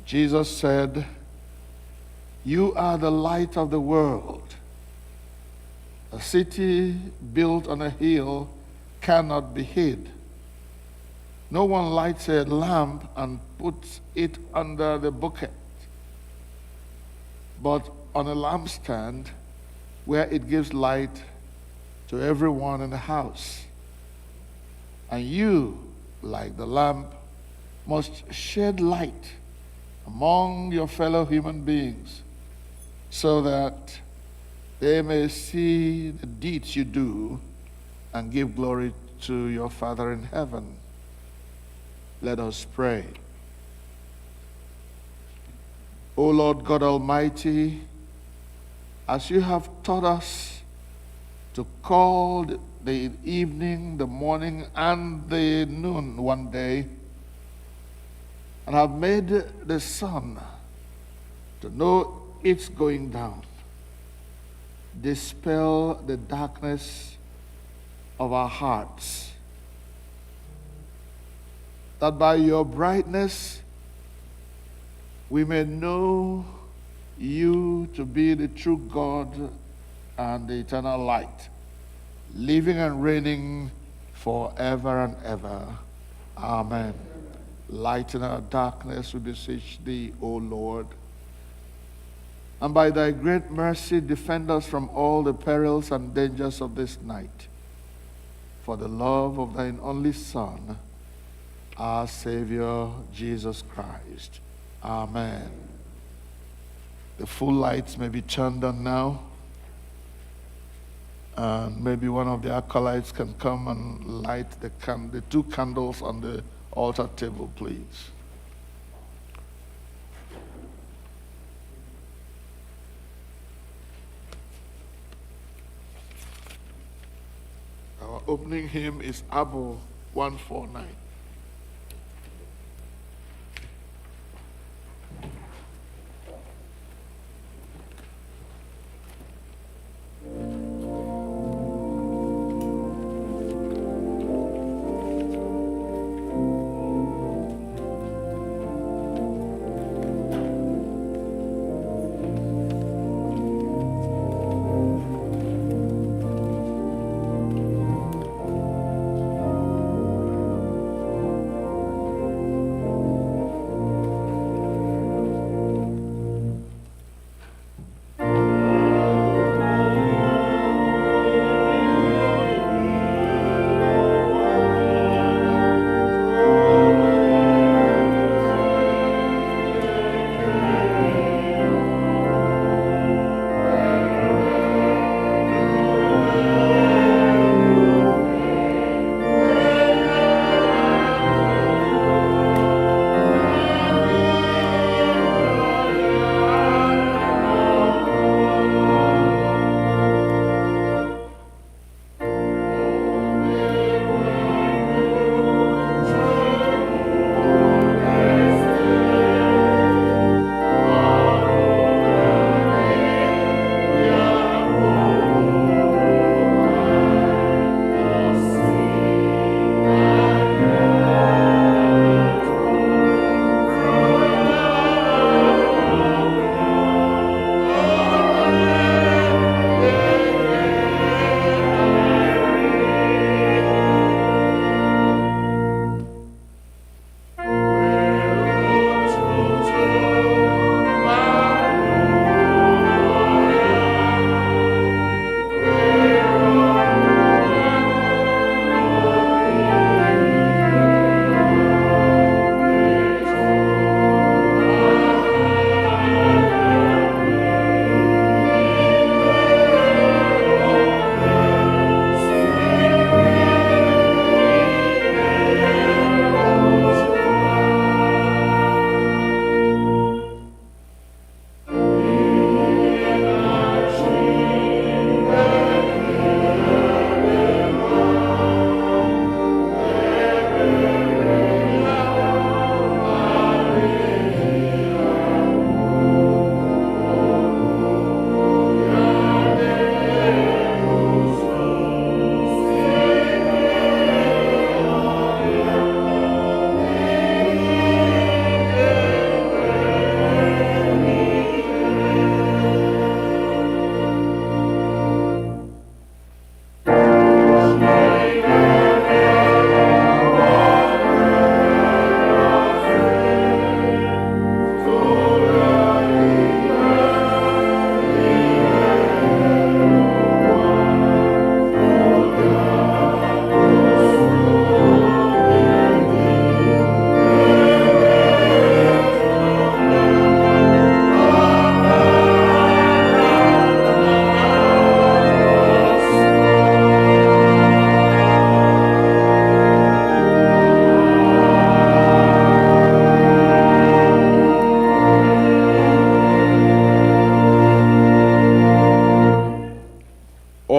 Jesus said, "You are the light of the world. A city built on a hill cannot be hid. No one lights a lamp and puts it under the bucket, but on a lampstand where it gives light to everyone in the house. And you, like the lamp, must shed light among your fellow human beings, so that they may see the deeds you do and give glory to your Father in heaven." Let us pray. O Lord God Almighty, as you have taught us to call the evening, the morning, and the noon one day, and have made the sun to know its going down, dispel the darkness of our hearts, that by your brightness we may know you to be the true God and the eternal light, living and reigning forever and ever. Amen. Lighten our darkness, we beseech thee, O Lord. And by thy great mercy, defend us from all the perils and dangers of this night. For the love of thine only Son, our Savior, Jesus Christ. Amen. The full lights may be turned on now. And maybe one of the acolytes can come and light the two candles on the altar table, please. Our opening hymn is Abua 149.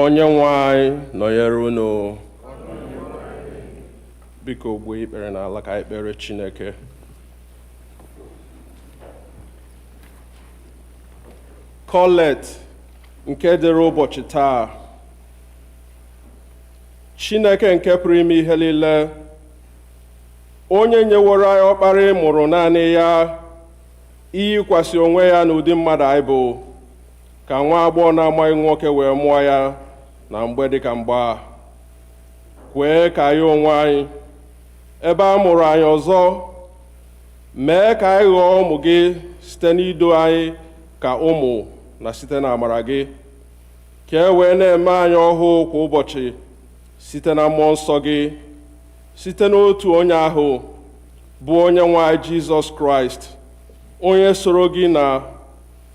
onye nwe anyị nọnyere unu. Biko gbuo ikpere n'ala ka anyị kpere Chineke. Kolekt nke dịrị ụbọchị taa, Chineke nke pụrụ ime ihe niile, onye nyeworo anyị ọkpara ịmụrụ naanị ya iyikwasị onwe ya n'ụdị mmadụ anyị bụ, ka nwa agbọghọ na-amaghị nwoke wee mụọ ya na mgbe dịka mgba. Kwee ka anyị onwe anyị, ebe a mụrụ anyị ọzọ, mee ka anyị ghọọ ụmụ gị site n'ido anyị ka ụmụ na site na amara gị, ka e wee na-eme anyị ọhụụ kwa ụbọchị site na mmụọ nsọ gị, site n'otu onye ahụ bụ onye nwe anyị Jizọs Kraịst, onye soro gị na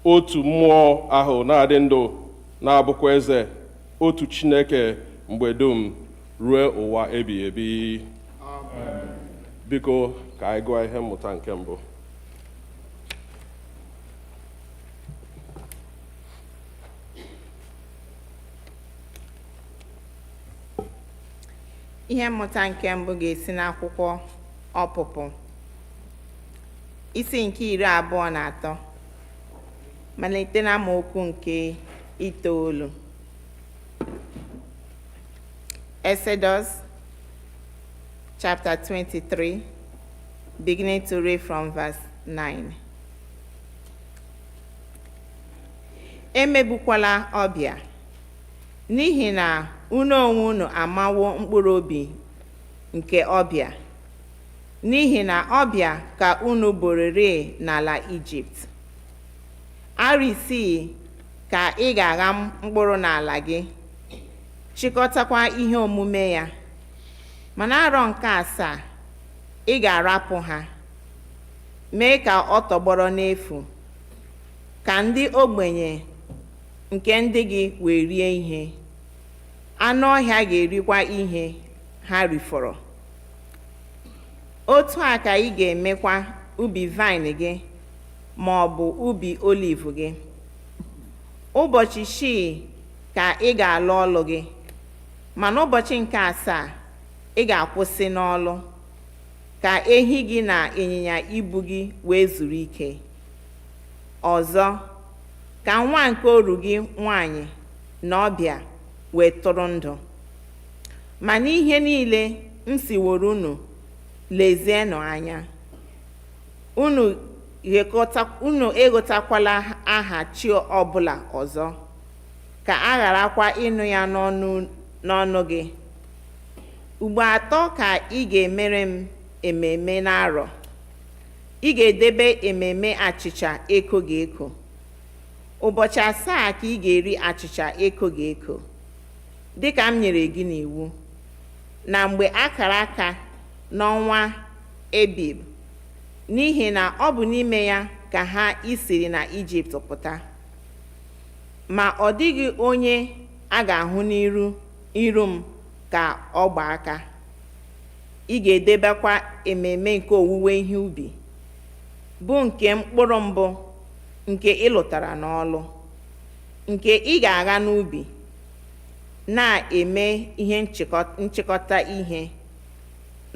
otu mmụọ ahụ na-adị ndụ na-abụkwa eze, otu Chineke mgbe dum ruo ụwa ebighị ebi. Amen. Biko ka anyị gụọ ihe mmụta nke mbụ. Ihe mmụta nke mbụ ga-esi n'akwụkwọ Ọpụpụ isi nke 23 malite na amaokwu nke 9. Exodus chapter 23, beginning to read from verse 9. Emegbukwala ọbịa, n'ihi na unu onwe unu amawo mkpụrụ obi nke ọbịa, n'ihi na ọbịa ka unu borere n'ala Ijipt. Arọ 6 ka ị ga-agha mkpụrụ n'ala gị, chịkọtakwa ihe omume ya, mana arọ nke 7 ị ga-arapụ ha, mee ka ọ tọgbọrọ n'efu, ka ndị ogbenye nke ndị gị wee rie ihe, anụ ọhịa ga-erikwa ihe ha rifọrọ. Otu a ka ị ga-emekwa ubi vaịnị gị ma ọ bụ ubi oliv gị. Ụbọchị 6 ka ị ga-alụ ọlụ gị, ma n'ụbọchị nke 7 ị ga-akwụsị n'ọlụ, ka ehi gị na ịnyịnya ibu gị wee zuru ike. Ọzọ, ka nwa nke oru gị nwanyị na ọbịa wee tụrụ ndụ. Ma n'ihe niile m siworo unu, lezienụ anya. Unu egotakwala aha chi ọbụla ọzọ, ka a gharakwa ịnụ ya n'ọnụ gị. Ugbo 3 ka ị ga-emere m ememe n'arọ. Ị ga-edebe ememe achịcha ekoghị eko. Ụbọchị 7 ka ị ga-eri achịcha ekoghị eko, dịka m nyere gị n'iwu, na mgbe akara aka n'ọnwa Ebib, n'ihi na ọ bụ n'ime ya ka ha isiri na Ijipt pụta. Ma ọ dịghị onye a ga-ahụ n'iru m ka ọ gba aka. Ị ga-edebekwa ememe nke owuwe ihe ubi, bụ nke mkpụrụ mbụ nke ị lụtara n'ọlụ, nke ị ga-agha n'ubi, na-eme ihe nchịkọta ihe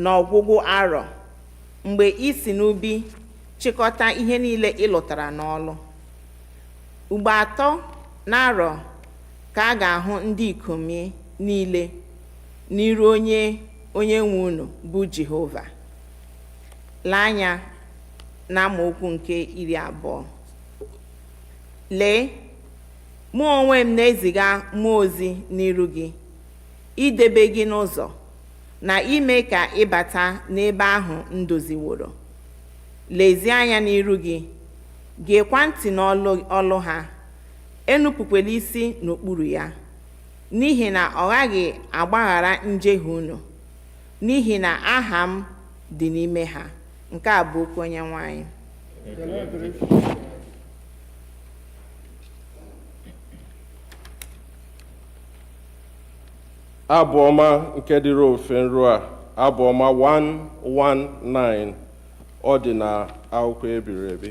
n'ọgwụgwụ arọ, mgbe ị si n'ubi chịkọta ihe niile ị lụtara n'ọlụ. Ugbo 3 n'arọ ka a ga-ahụ ndị ikom niile n'iru onye nwe unu bụ Jehova. Lee anya na amaokwu nke 20. Lee, mụ onwe m na-eziga mmụọ ozi n'iru gị, idebe gị n'ụzọ, na ime ka ịbata n'ebe ahụ m doziworo. Lezie anya n'iru gị, geekwa ntị n'ọlụ ha, enupụkwala isi n'okpuru ya, n'ihi na ọ gaghị agbaghara njehie unu, n'ihi na aha m dị n'ime ha. Nke a bụ okwu Onyenwe anyị. Abụ ọma nke dịrị ofe nro a, abụ ọma 119, ọ dị na akwụkwọ ebiri ebi.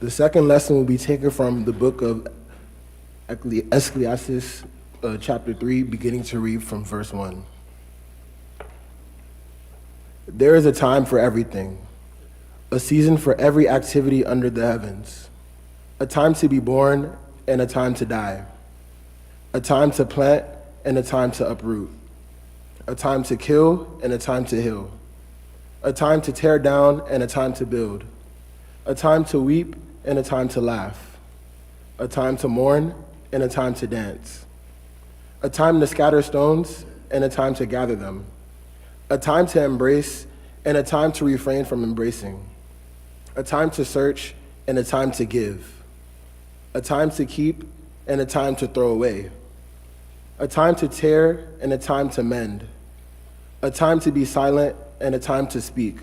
The second lesson will be taken from the book of Ecclesiastes, chapter 3, beginning to read from verse 1. There is a time for everything, a season for every activity under the heavens, a time to be born and a time to die, a time to plant and a time to uproot, a time to kill and a time to heal, a time to tear down and a time to build, a time to weep and a time to laugh, a time to mourn and a time to dance, a time to scatter stones and a time to gather them, a time to embrace and a time to refrain from embracing, a time to search and a time to give, a time to keep and a time to throw away, a time to tear and a time to mend, a time to be silent and a time to speak,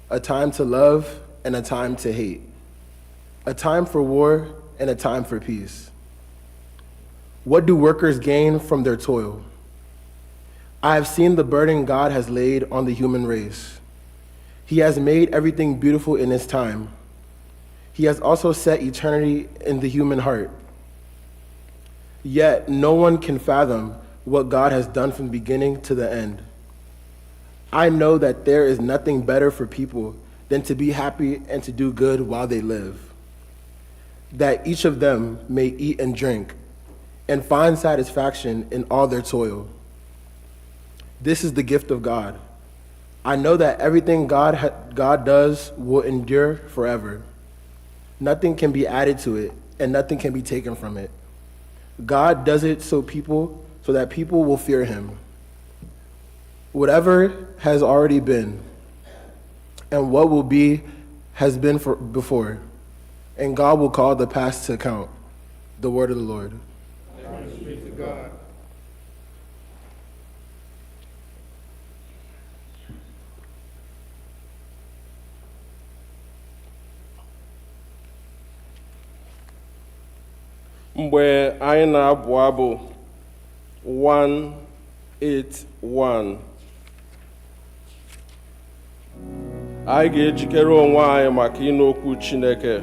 a time to love and a time to hate, a time for war and a time for peace. What do workers gain from their toil? I have seen the burden God has laid on the human race. He has made everything beautiful in His time. He has also set eternity in the human heart. Yet no one can fathom what God has done from the beginning to the end. I know that there is nothing better for people than to be happy and to do good while they live, that each of them may eat and drink and find satisfaction in all their toil. This is the gift of God. I know that everything God does will endure forever. Nothing can be added to it, and nothing can be taken from it. God does it so that people will fear Him. Whatever has already been, and what will be, has been before, and God will call the past to account. The word of the Lord. Thanks be to God. Mgbe anyị na-abụ abụ 181, anyị ga-ejikere onwe anyị maka ịnụ okwu Chineke.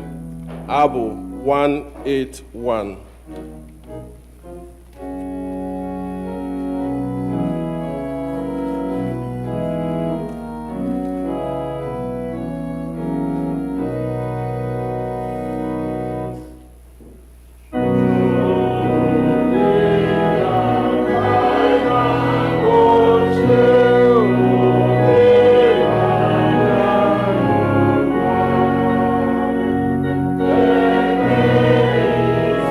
Abụ 181. There is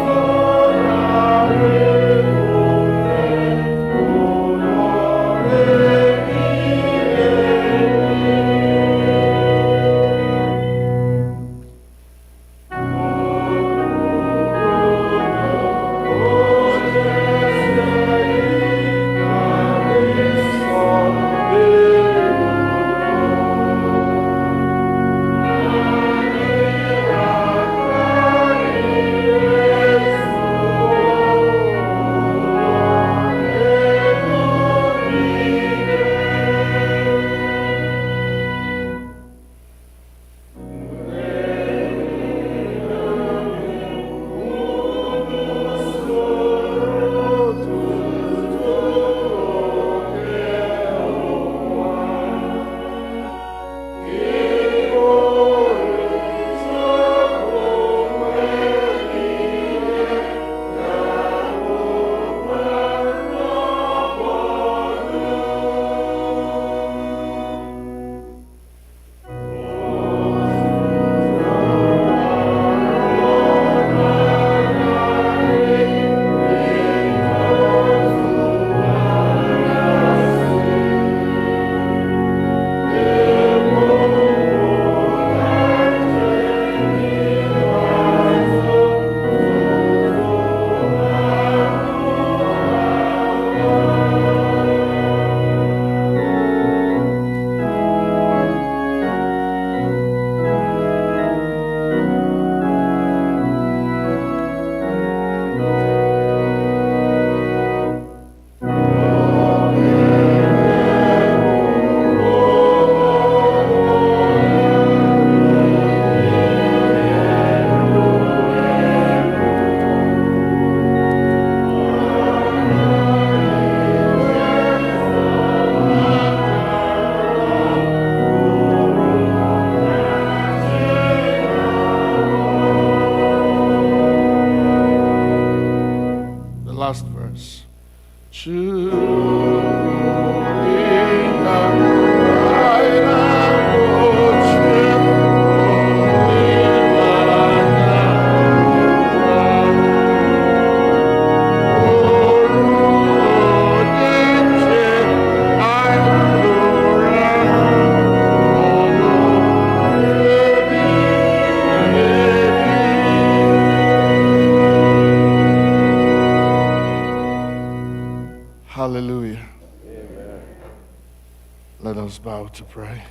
Let us bow to pray.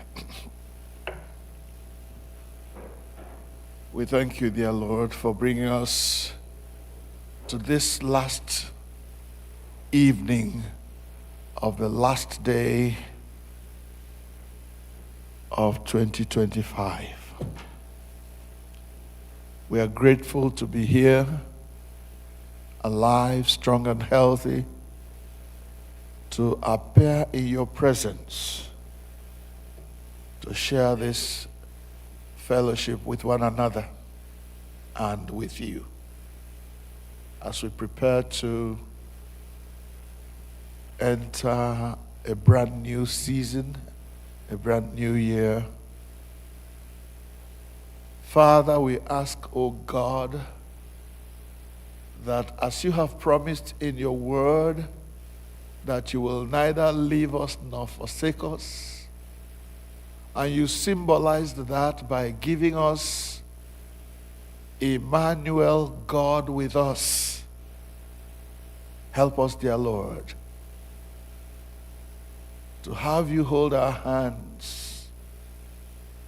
We thank you, dear Lord, for bringing us to this last evening of the last day of 2025. We are grateful to be here, alive, strong, and healthy, to appear in your presence, to share this fellowship with one another and with you as we prepare to enter a brand new season, a brand new year. Father, we ask, O God, that as you have promised in your word, that you will neither leave us nor forsake us. And you symbolized that by giving us Emmanuel, God with us. Help us, dear Lord, to have you hold our hands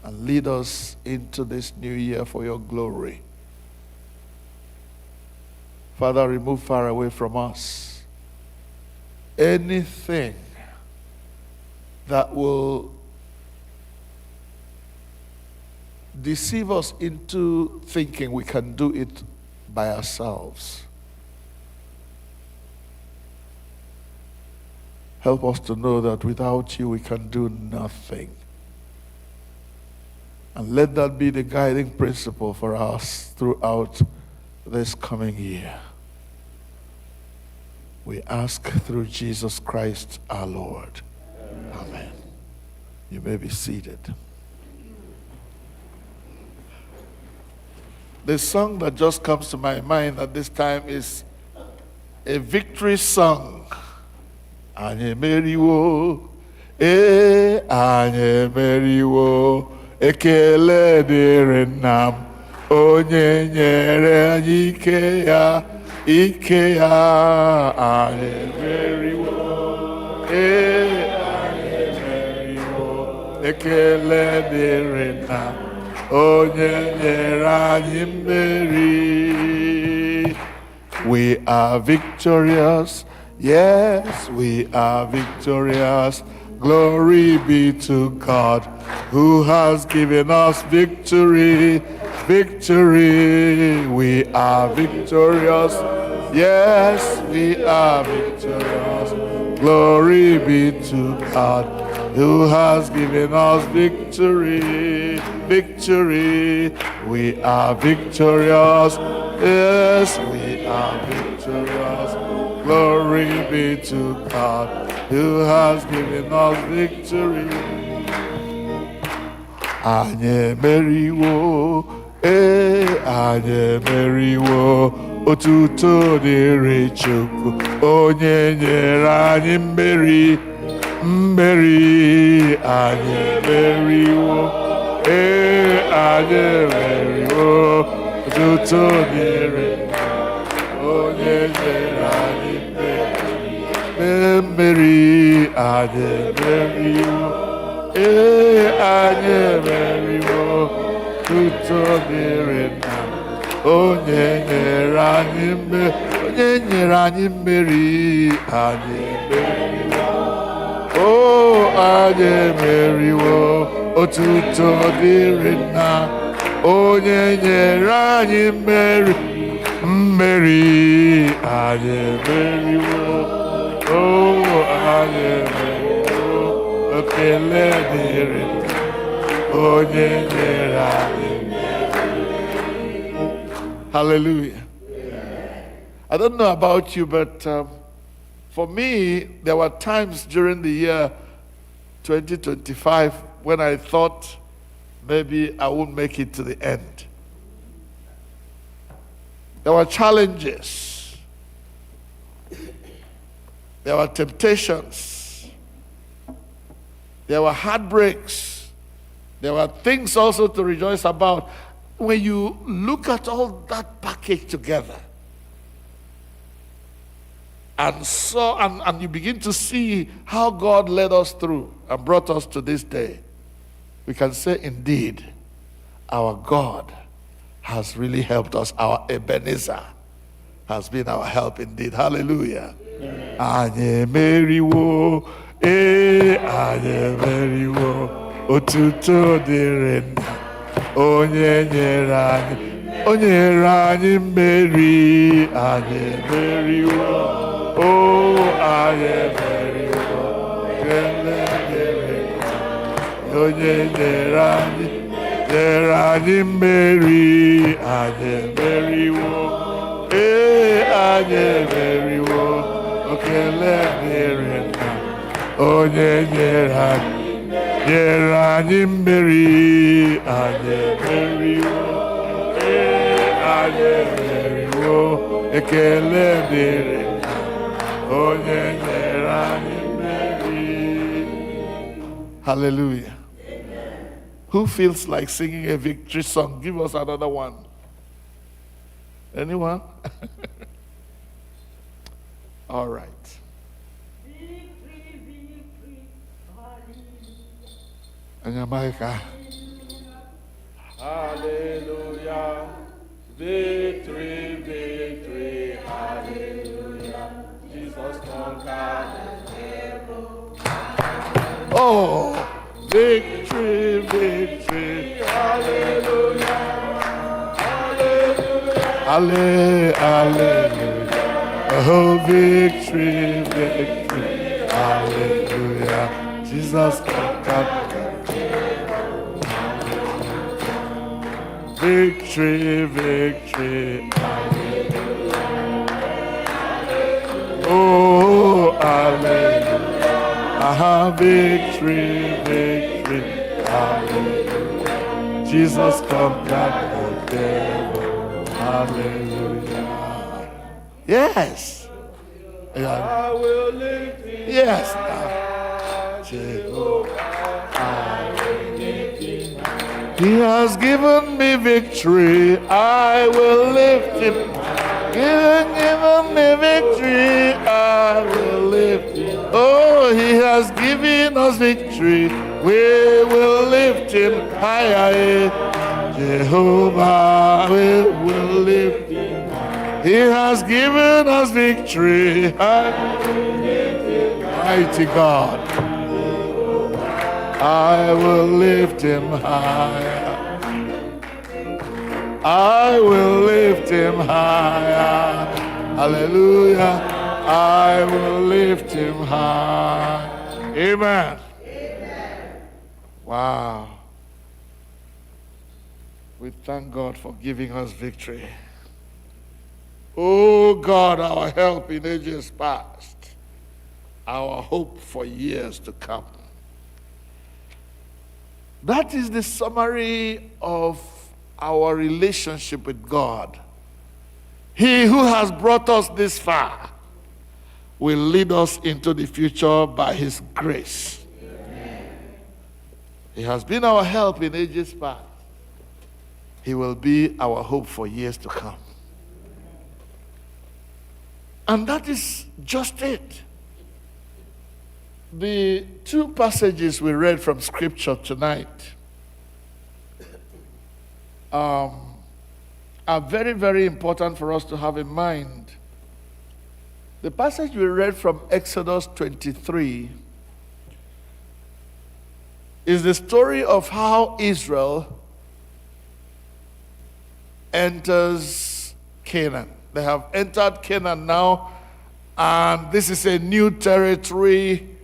and lead us into this new year for your glory. Father, remove far away from us anything that will deceive us into thinking we can do it by ourselves. Help us to know that without you we can do nothing. And let that be the guiding principle for us throughout this coming year. We ask through Jesus Christ our Lord. Amen. You may be seated. The song that just comes to my mind at this time is a victory song. Anyị emeriwo, anyị emeriwo, ekele dịrị nna m, onye nyere anyị ike ya, anyị emeriwo, anyị emeriwo, ekele dịrị nna m, onye nyere anyị mmeri. We are victorious. Yes, we are victorious. Glory be to God who has given us victory. Victory. We are victorious. Yes, we are victorious. Glory be to God who has given us victory. Victory. We are victorious. Yes, we are victorious. Glory be to God who has given us victory. Anyị emeriwo, anyị emeriwo, otuto dịrị Chukwu, onye nyere anyị mmeri, mmeri. Anyị emeriwo, anyị emeriwo, otuto dịrị onye nyere anyị mmeri. Anyị emeriwo, anyị emeriwo, otuto dịrị nna m, onye nyere anyị mmeri, onye nyere anyị mmeri. Anyị emeriwo, anyị emeriwo, otuto dịrị nna, onye nyere anyị mmeri, mmeri. Anyị emeriwo, anyị emeriwo, ekele dịrị onye nyere anyị mmeri. Hallelujah. I don't know about you, but for me, there were times during the year 2025 when I thought maybe I won't make it to the end. There were challenges. There were temptations. There were heartbreaks. There were things also to rejoice about. When you look at all that package together, and saw, and you begin to see how God led us through and brought us to this day, we can say, indeed, our God has really helped us. Our Ebenezer has been our help indeed. Hallelujah. Anyị emeriwo, anyị emeriwo, otuto dịrị Nna, onye nyere anyị mmeri, anyị emeriwo, anyị emeriwo, ekele dịrị Nna, onye nyere anyị mmeri, anyị emeriwo, anyị emeriwo, ekele dịrị Nna, onye nyere anyị mmeri, anyị emeriwo, anyị emeriwo, ekele dịrị Nna, onye nyere anyị mmeri. Hallelujah. Who feels like singing a victory song? Give us another one. Anyone? All right. And Maka. Hallelujah. Victory, victory, hallelujah. Jesus conquered the devil. Oh, victory, victory, Hallelujah. Hallelujah. hallelujah. Oh, victory, victory, hallelujah. Jesus conquered the devil. Victory, victory, hallelujah. Oh, hallelujah. Victory, victory, hallelujah. Jesus conquered the devil. Hallelujah. Yes. I will lift him Yes. high, Jehovah, I will lift him high. He has given me victory. I will lift him. Given me victory. I will lift him. Oh, he has given us victory. We will lift him higher. Jehovah, we will lift him. He has given us victory. Mighty God, I will lift him higher. I will lift him higher. Hallelujah. I will lift him high. Amen. Wow. We thank God for giving us victory. Oh God, our help in ages past, our hope for years to come. That is the summary of our relationship with God. He who has brought us this far will lead us into the future by his grace. Amen. He has been our help in ages past. He will be our hope for years to come. And that is just it. The two passages we read from Scripture tonight are very, very important for us to have in mind. The passage we read from Exodus 23 is the story of how Israel enters Canaan. They have entered Canaan now, and this is a new territory,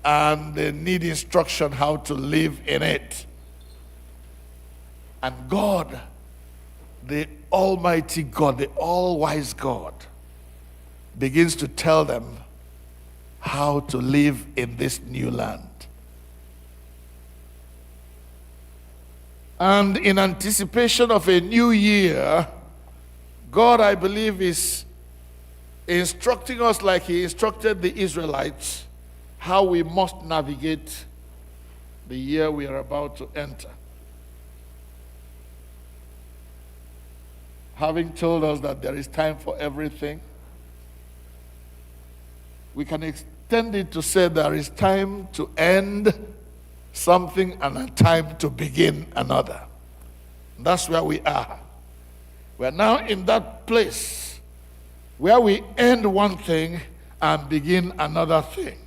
and they need instruction how to live in it. And God, the Almighty God, the all-wise God, begins to tell them how to live in this new land. And in anticipation of a new year, God, I believe, is instructing us like he instructed the Israelites how we must navigate the year we are about to enter. Having told us that there is time for everything, we can extend it to say there is time to end something and a time to begin another. That's where we are. We're now in that place where we end one thing and begin another thing.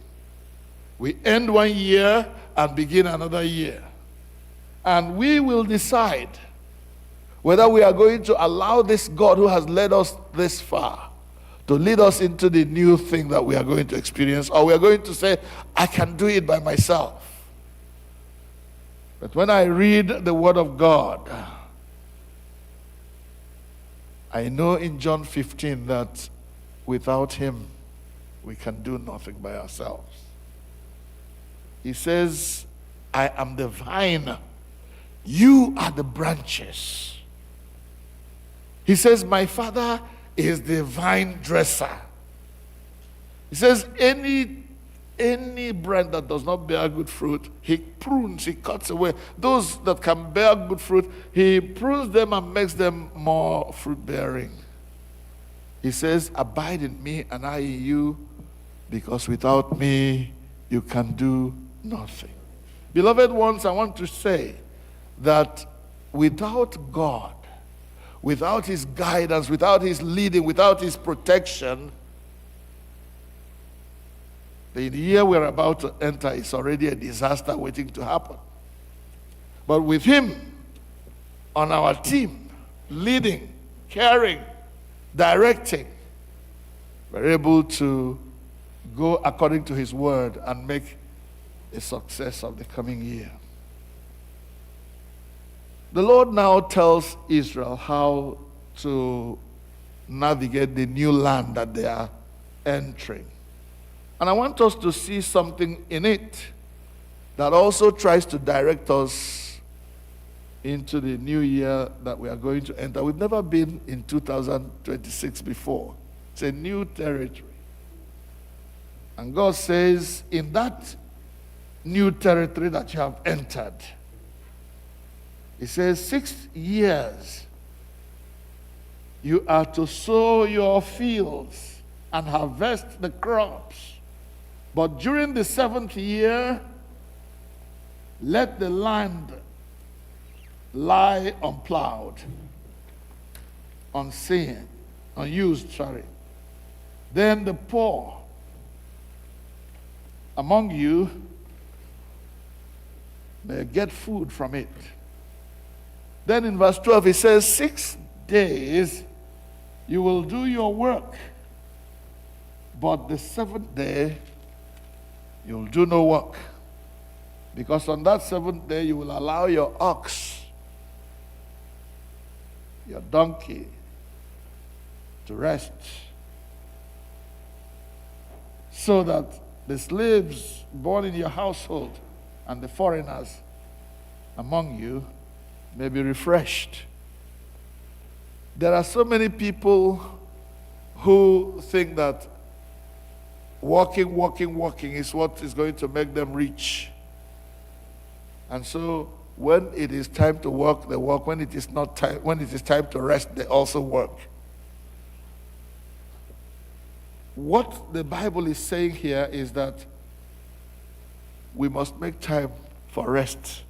We end 1 year and begin another year. And we will decide whether we are going to allow this God who has led us this far to lead us into the new thing that we are going to experience, or we are going to say, I can do it by myself. But when I read the Word of God, I know in John 15 that without Him, we can do nothing by ourselves. He says, I am the vine, you are the branches. He says, my Father is the vine dresser. He says, any branch that does not bear good fruit, He prunes, He cuts away. Those that can bear good fruit, He prunes them and makes them more fruit-bearing. He says, abide in me and I in you, because without me, you can do nothing. Beloved ones, I want to say that without God, without His guidance, without His leading, without His protection, the year we're about to enter is already a disaster waiting to happen. But with Him on our team, leading, caring, directing, we're able to go according to His word and make a success of the coming year. The Lord now tells Israel how to navigate the new land that they are entering. And I want us to see something in it that also tries to direct us into the new year that we are going to enter. We've never been in 2026 before. It's a new territory. And God says, in that new territory that you have entered, He says, 6 years you are to sow your fields and harvest the crops. But during the 7th year, let the land lie unplowed, unused. Then the poor among you may get food from it. Then in verse 12 he says, 6 days you will do your work, but the 7th day you'll do no work. Because on that 7th day you will allow your ox, your donkey, to rest, so that the slaves born in your household and the foreigners among you may be refreshed. There are so many people who think that walking is what is going to make them rich. And so when it is time to work, they work. When it is not time, when it is time to rest, they also work. What the Bible is saying here is that we must make time for rest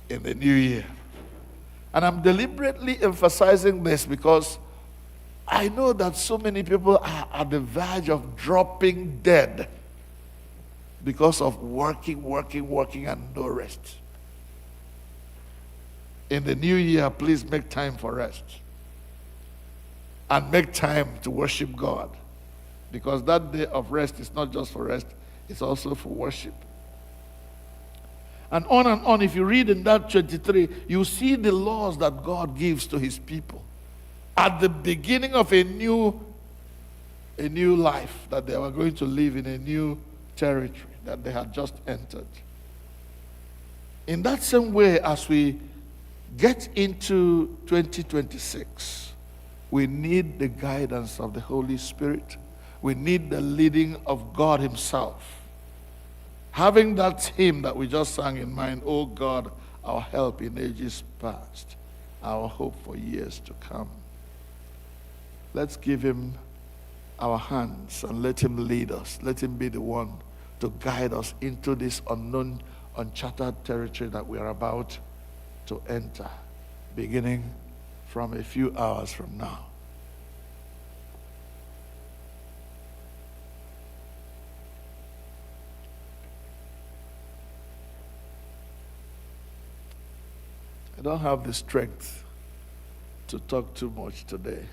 in the new year. And I'm deliberately emphasizing this because I know that so many people are at the verge of dropping dead because of working and no rest. In the new year, please make time for rest. And make time to worship God. Because that day of rest is not just for rest, it's also for worship. And on, if you read in that 23, you see the laws that God gives to His people at the beginning of a new life that they were going to live in, a new territory that they had just entered. In that same way, as we get into 2026, we need the guidance of the Holy Spirit. We need the leading of God Himself. Having that hymn that we just sang in mind, "Oh God, our help in ages past, our hope for years to come." Let's give Him our hands and let him lead us. Let him be the one to guide us into this unknown, uncharted territory that we are about to enter, beginning from a few hours from now. I don't have the strength to talk too much today,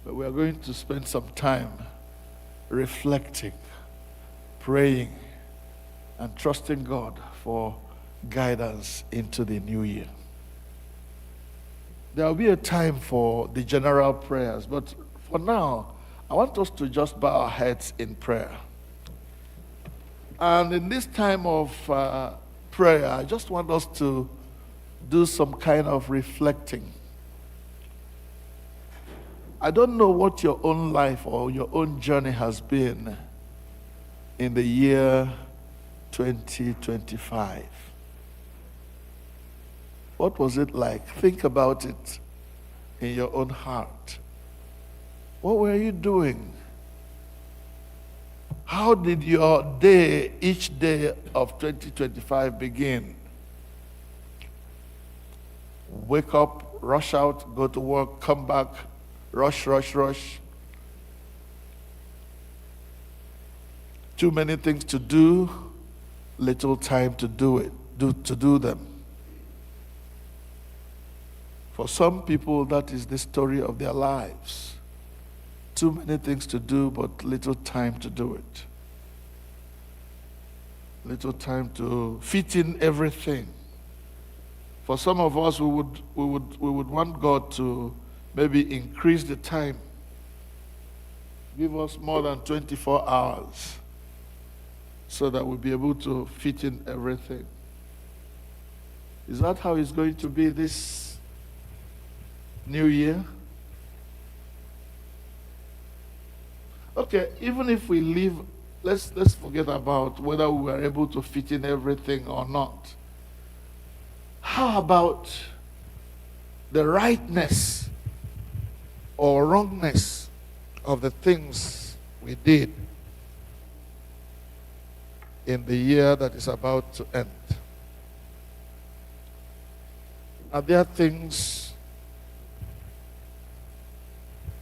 but we are going to spend some time reflecting, praying, and trusting God for guidance into the new year. There will be a time for the general prayers, but for now, I want us to just bow our heads in prayer. And in this time of prayer, I just want us to do some kind of reflecting. I don't know what your own life or your own journey has been in the year 2025. What was it like? Think about it in your own heart. What were you doing? How did your day, each day of 2025 begin? Wake up, rush out, go to work, come back, rush. Too many things to do, little time to do them. For some people, that is the story of their lives. Too many things to do, but little time to do it. Little time to fit in everything. For some of us, we would want God to maybe increase the time. Give us more than 24 hours so that we'll be able to fit in everything. Is that how it's going to be this new year? Okay, even if we leave, let's forget about whether we were able to fit in everything or not. How about the rightness or wrongness of the things we did in the year that is about to end? Are there things,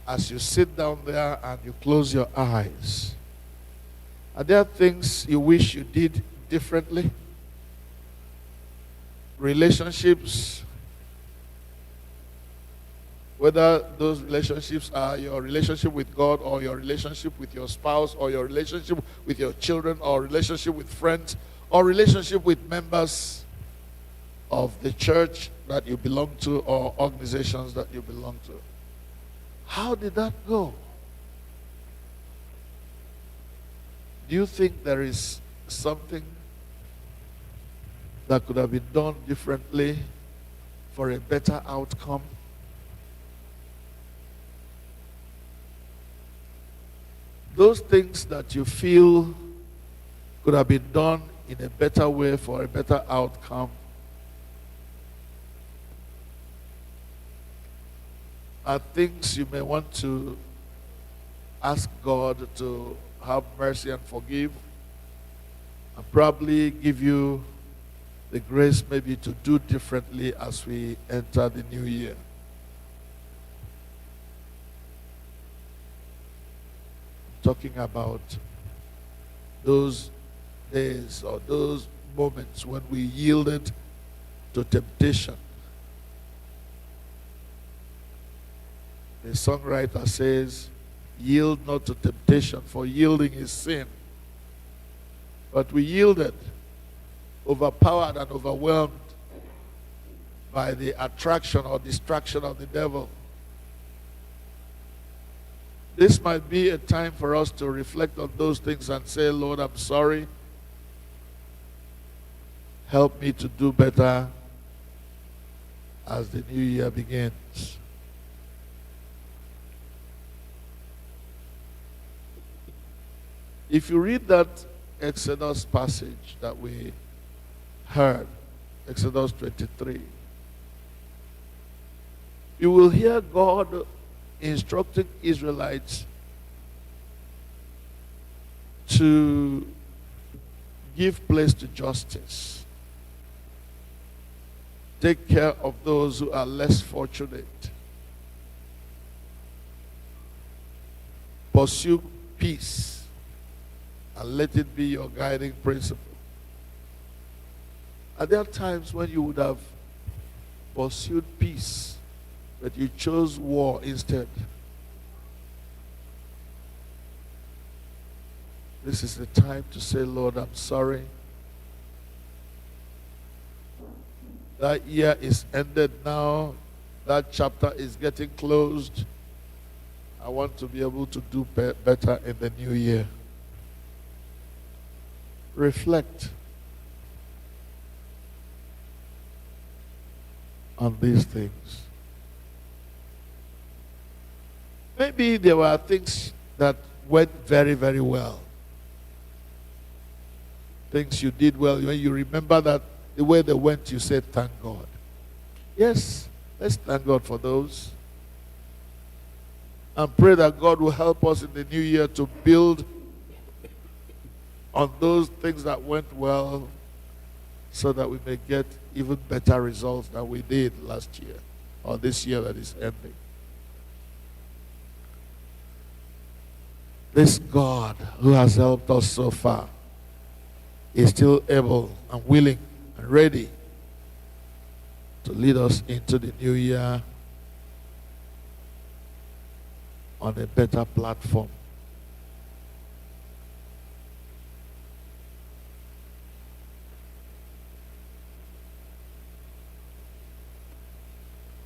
as you sit down there and you close your eyes, are there things you wish you did differently? Relationships, whether those relationships are your relationship with God or your relationship with your spouse or your relationship with your children or relationship with friends or relationship with members of the church that you belong to or organizations that you belong to. How did that go? Do you think there is something that could have been done differently for a better outcome? Those things that you feel could have been done in a better way for a better outcome are things you may want to ask God to have mercy and forgive, and probably give you the grace maybe to do differently as we enter the new year. Talking about those days or those moments when we yielded to temptation. The songwriter says, "Yield not to temptation, for yielding is sin." But we yielded, overpowered and overwhelmed by the attraction or distraction of the devil. This might be a time for us to reflect on those things and say, "Lord, I'm sorry. Help me to do better as the new year begins." If you read that Exodus passage that we heard, Exodus 23, you will hear God instructing Israelites to give place to justice, take care of those who are less fortunate, pursue peace, and let it be your guiding principle. Are there times when you would have pursued peace, but you chose war instead? This is the time to say, Lord, I'm sorry. That year is ended now. That chapter is getting closed. I want to be able to do better in the new year. Reflect on these things. Maybe there were things that went very, very well. Things you did well. When you remember that the way they went, you said, thank God. Yes, let's thank God for those. And pray that God will help us in the new year to build on those things that went well so that we may get even better results than we did last year or this year that is ending. This God who has helped us so far is still able and willing and ready to lead us into the new year on a better platform.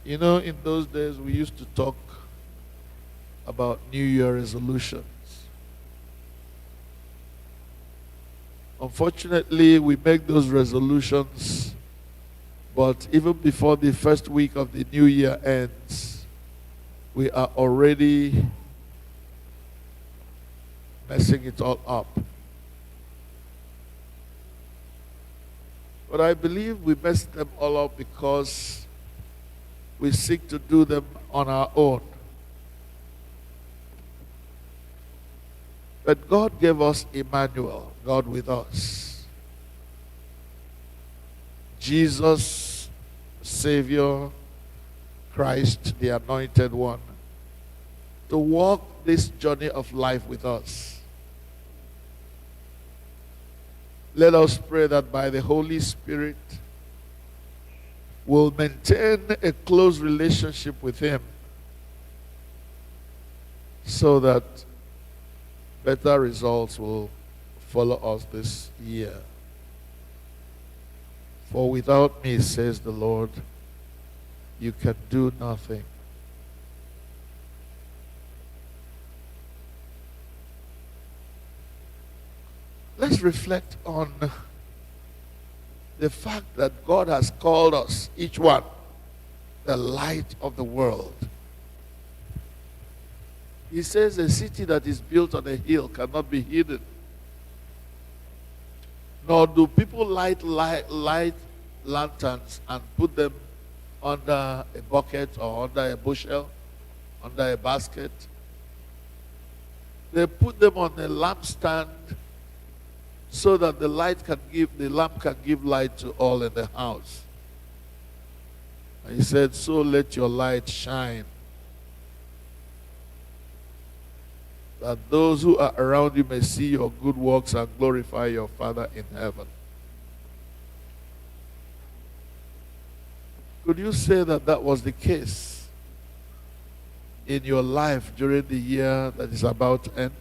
You know, in those days we used to talk about New Year resolutions. Unfortunately, we make those resolutions, but even before the first week of the new year ends, we are already messing it all up. But I believe we mess them all up because we seek to do them on our own. But God gave us Emmanuel, God with us. Jesus, Savior, Christ, the Anointed One, to walk this journey of life with us. Let us pray that by the Holy Spirit, we'll maintain a close relationship with Him so that better results will follow us this year. For without me, says the Lord, you can do nothing. Let's reflect on the fact that God has called us, each one, the light of the world. He says a city that is built on a hill cannot be hidden. Nor do people light lanterns and put them under a bucket or under a bushel, under a basket. They put them on a lampstand so that the lamp can give light to all in the house. And he said, so let your light shine, that those who are around you may see your good works and glorify your Father in heaven. Could you say that that was the case in your life during the year that is about to end?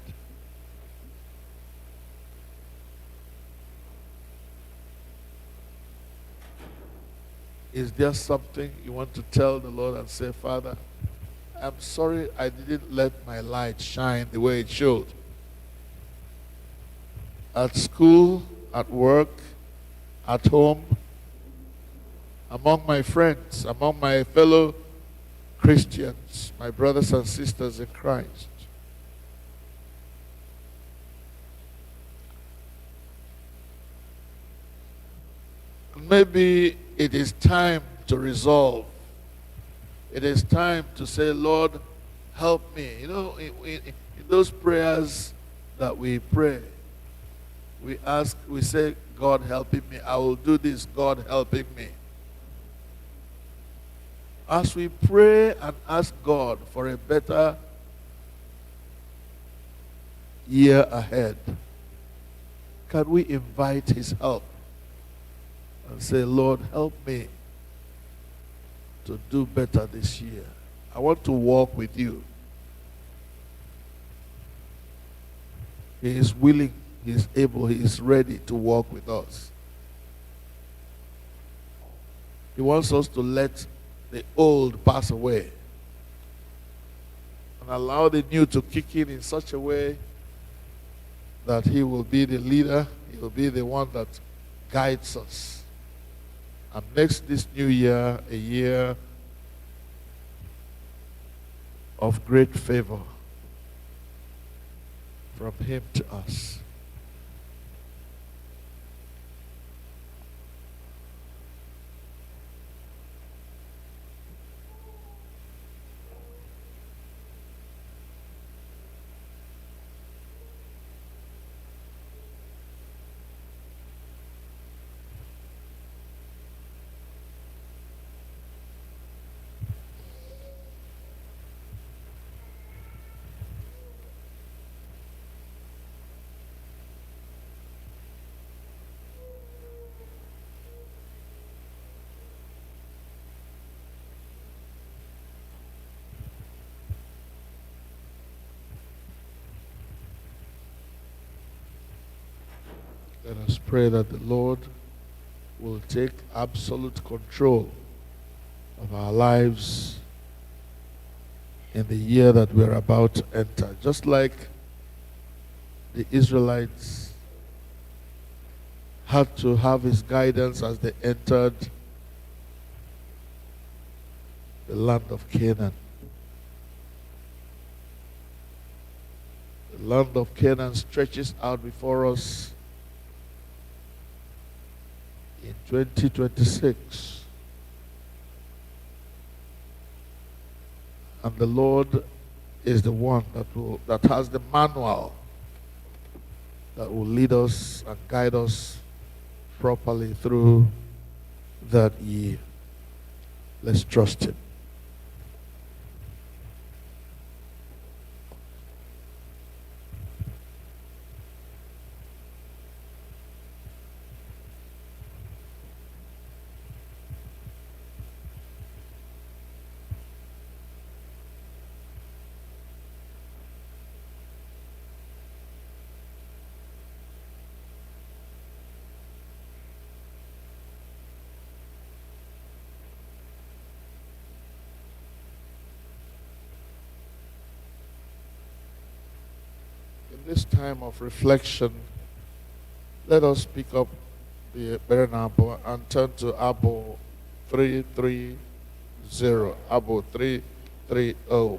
Is there something you want to tell the Lord and say, Father, I'm sorry I didn't let my light shine the way it should? At school, at work, at home, among my friends, among my fellow Christians, my brothers and sisters in Christ. Maybe it is time to resolve. It is time to say, Lord, help me. You know, in those prayers that we pray, we say, God helping me. I will do this, God helping me. As we pray and ask God for a better year ahead, can we invite his help and say, Lord, help me to do better this year. I want to walk with you. He is willing, he is able, he is ready to walk with us. He wants us to let the old pass away and allow the new to kick in such a way that he will be the leader, he will be the one that guides us and makes this new year a year of great favor from him to us. Let us pray that the Lord will take absolute control of our lives in the year that we're about to enter. Just like the Israelites had to have his guidance as they entered the land of Canaan. The land of Canaan stretches out before us in 2026. And the Lord is the one that has the manual that will lead us and guide us properly through that year. Let's trust him. This time of reflection, let us pick up the Abua and turn to Abua 330. Abua 330.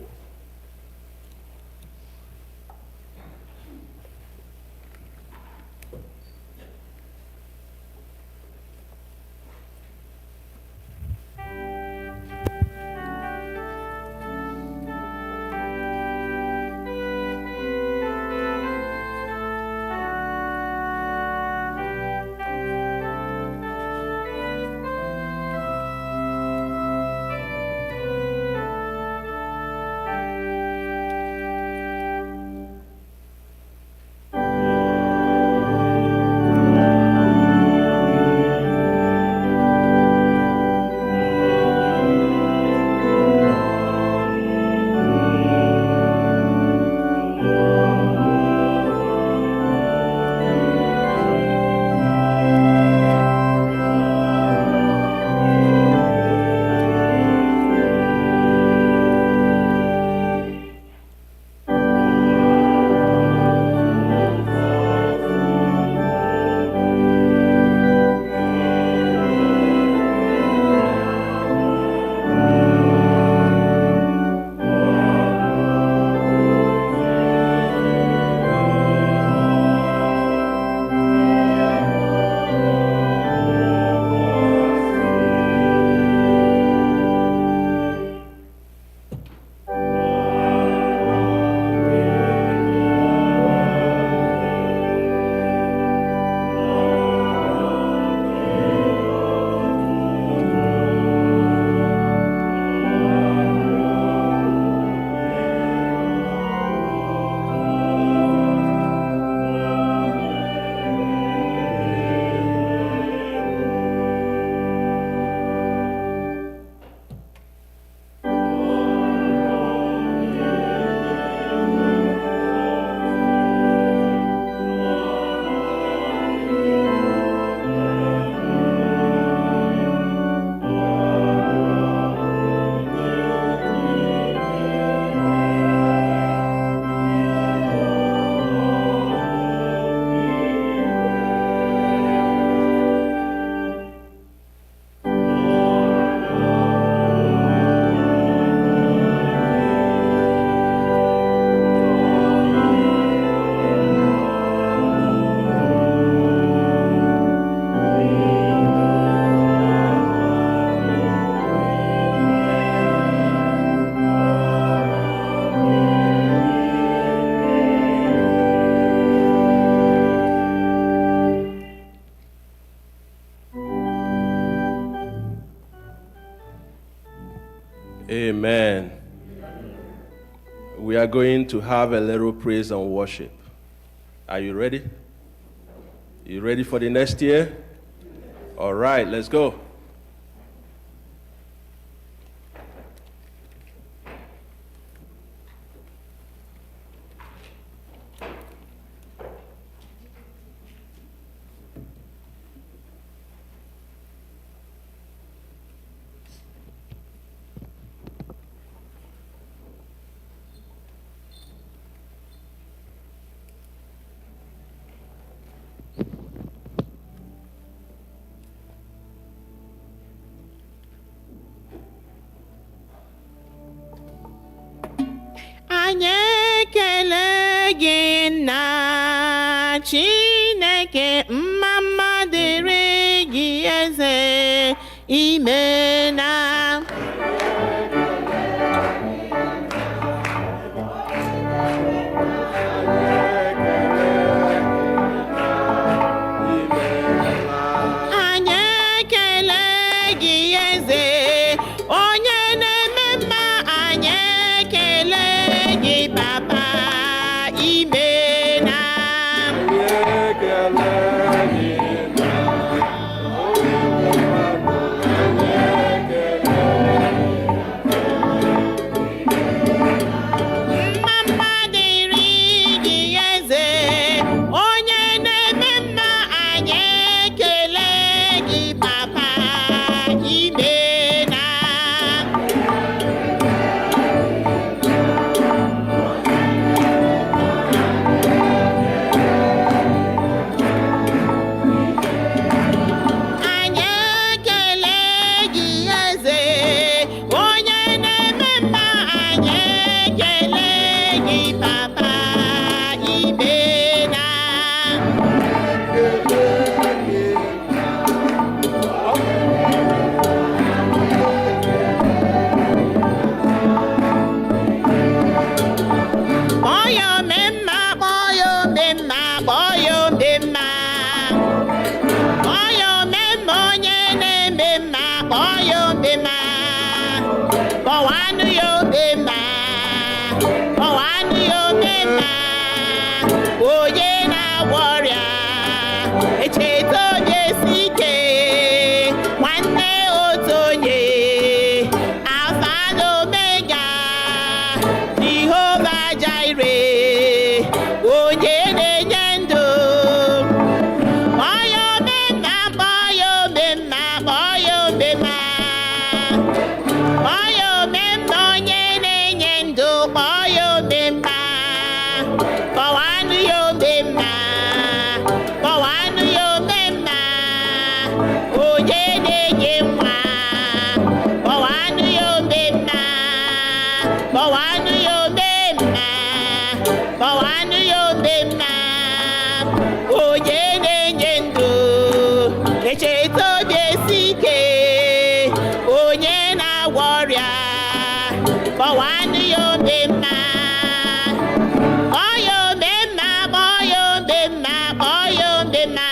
Amen. We are going to have a little praise and worship. Are you ready? You ready for the next year? All right, let's go. Anyị ekele gị na Chineke, mma mma dịrị gị eze, imena. Anyị ekele gị eze, onye na-eme mma. Anyị ekele gị papa, imena. Mma dịrị gị eze, onye na-eme mma. Anyị ekele gị papa, imena. Anyị ekele gị eze, onye na-eme mma. Anyị ekele gị papa, imena. Kpọọ mmemma, kpọọ mmemma, kpọọ mmemma. Kpọọ mmemma, onye na-eme mma. Kpọọ mmemma, kpọwanụ ya mmemma, kpọwanụ ya mmemma. Onye na-agwọ ọrịa, echeta obi esi ike, nwanne otu onye, Alfa na Omega, Jehova Jireh, onye na-enye ndụ. Kpọọ mmemma, kpọọ mmemma, kpọọ mmemma. Kpọọ mmemma, onye na-enye ndụ. Kpọọ mmemma, kpọwanụ ya mmemma, kpọwanụ ya mmemma. Onye na-enye nwa, kpọwanụ ya mmemma, kpọwanụ ya mmemma, kpọwanụ ya mmemma. Onye na-enye ndụ, echeta obi esi ike, onye na-agwọ ọrịa, kpọwanụ ya mmemma. Kpọọ ya mmemma, kpọọ ya mmemma, kpọọ ya mmemma.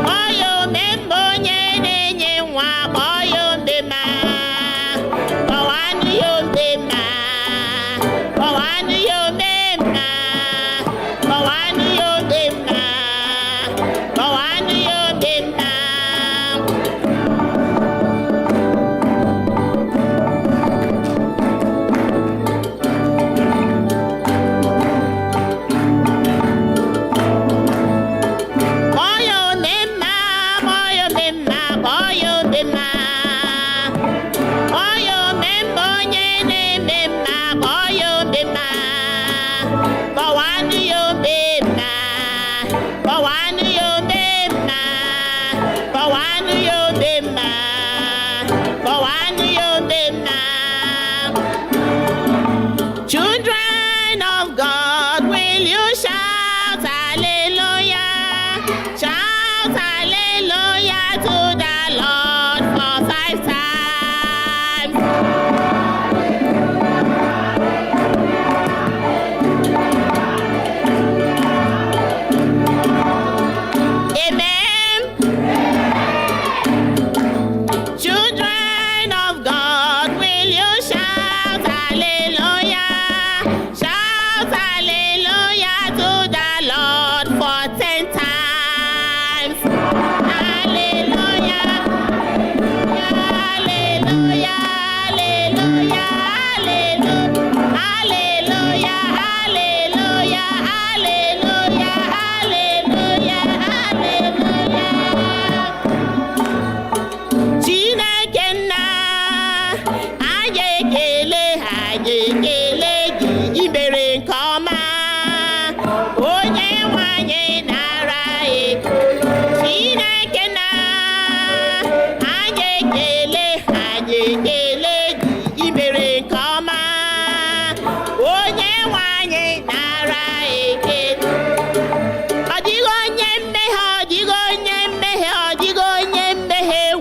Kpọọ ya mmemma, onye na-enye nwa. Kpọọ ya mmemma, kpọwanụ ya mmemma, kpọwanụ ya mmemma, kpọwanụ ya mmemma, kpọwanụ ya mmemma.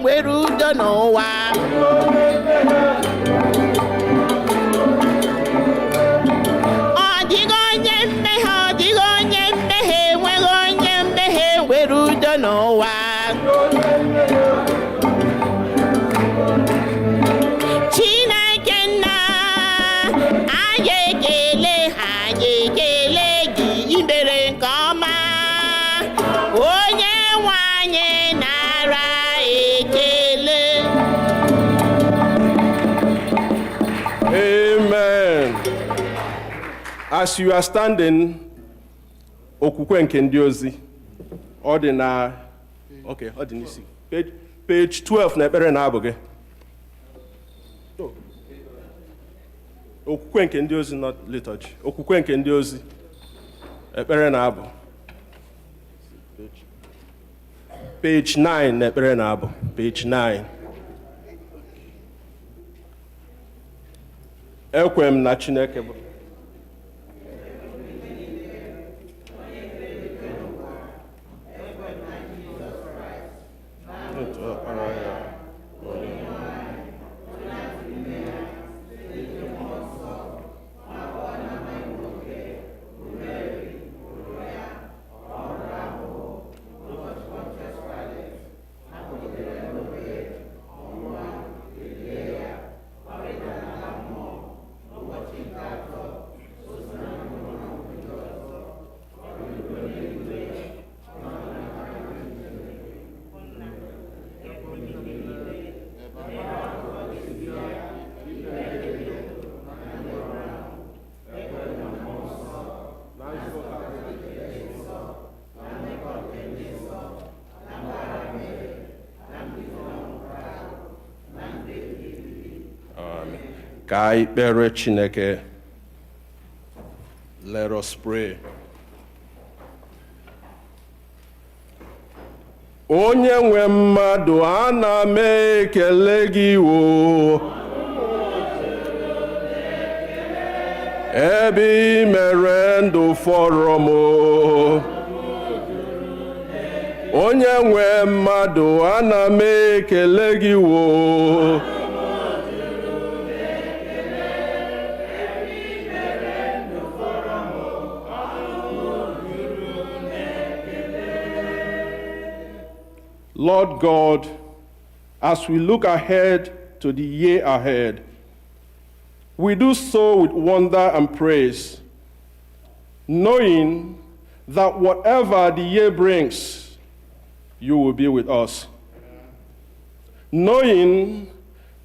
nwere udo n'ụwa. Ọ dịghị onye mmehie, ọ dịghị onye mmehie, enweghị onye mmehie nwere udo n'ụwa. Chineke nna, anyị ekele gị imere nke ọma. Onye nwe anyị nara ekele. Amen. As you are standing, okwukwe nke ndị ozi, ọ dị na, okay, ọ dị n'isi. Page 12 na ekpere na-abụ gị. Okwukwe nke ndị ozi, not liturgy. Okwukwe nke ndị ozi, ekpere na-abụ. Page 9 na ekpere na-abụ. Page 9. Ekwe m na Chineke bụ. Ka anyị kpere Chineke. Let us pray. Onye nwe mmadụ, ana m ekele gị o. Ebe I mere ndụ fọrọ m o. Onye nwe mmadụ, ana m ekele gị o. Lord God, as we look ahead to the year ahead, we do so with wonder and praise, knowing that whatever the year brings, you will be with us. Knowing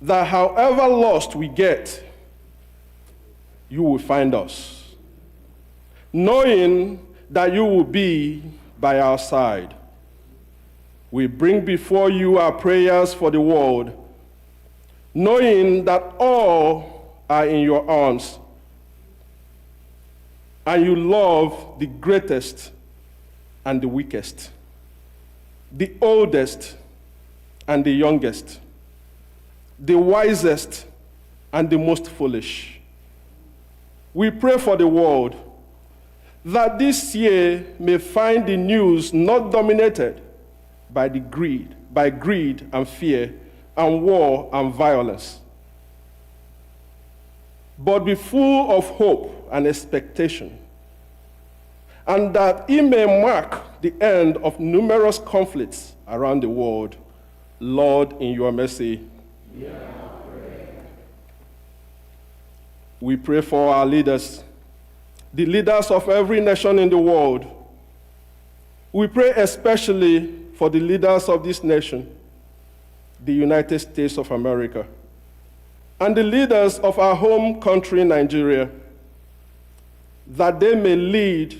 that however lost we get, you will find us. Knowing that you will be by our side. We bring before you our prayers for the world, knowing that all are in your arms, and you love the greatest and the weakest, the oldest and the youngest, the wisest and the most foolish. We pray for the world that this year may find the news not dominated by greed and fear and war and violence, but be full of hope and expectation, and that it may mark the end of numerous conflicts around the world. Lord, in your mercy. We pray for our leaders, the leaders of every nation in the world. We pray especially for the leaders of this nation, the United States of America, and the leaders of our home country, Nigeria, that they may lead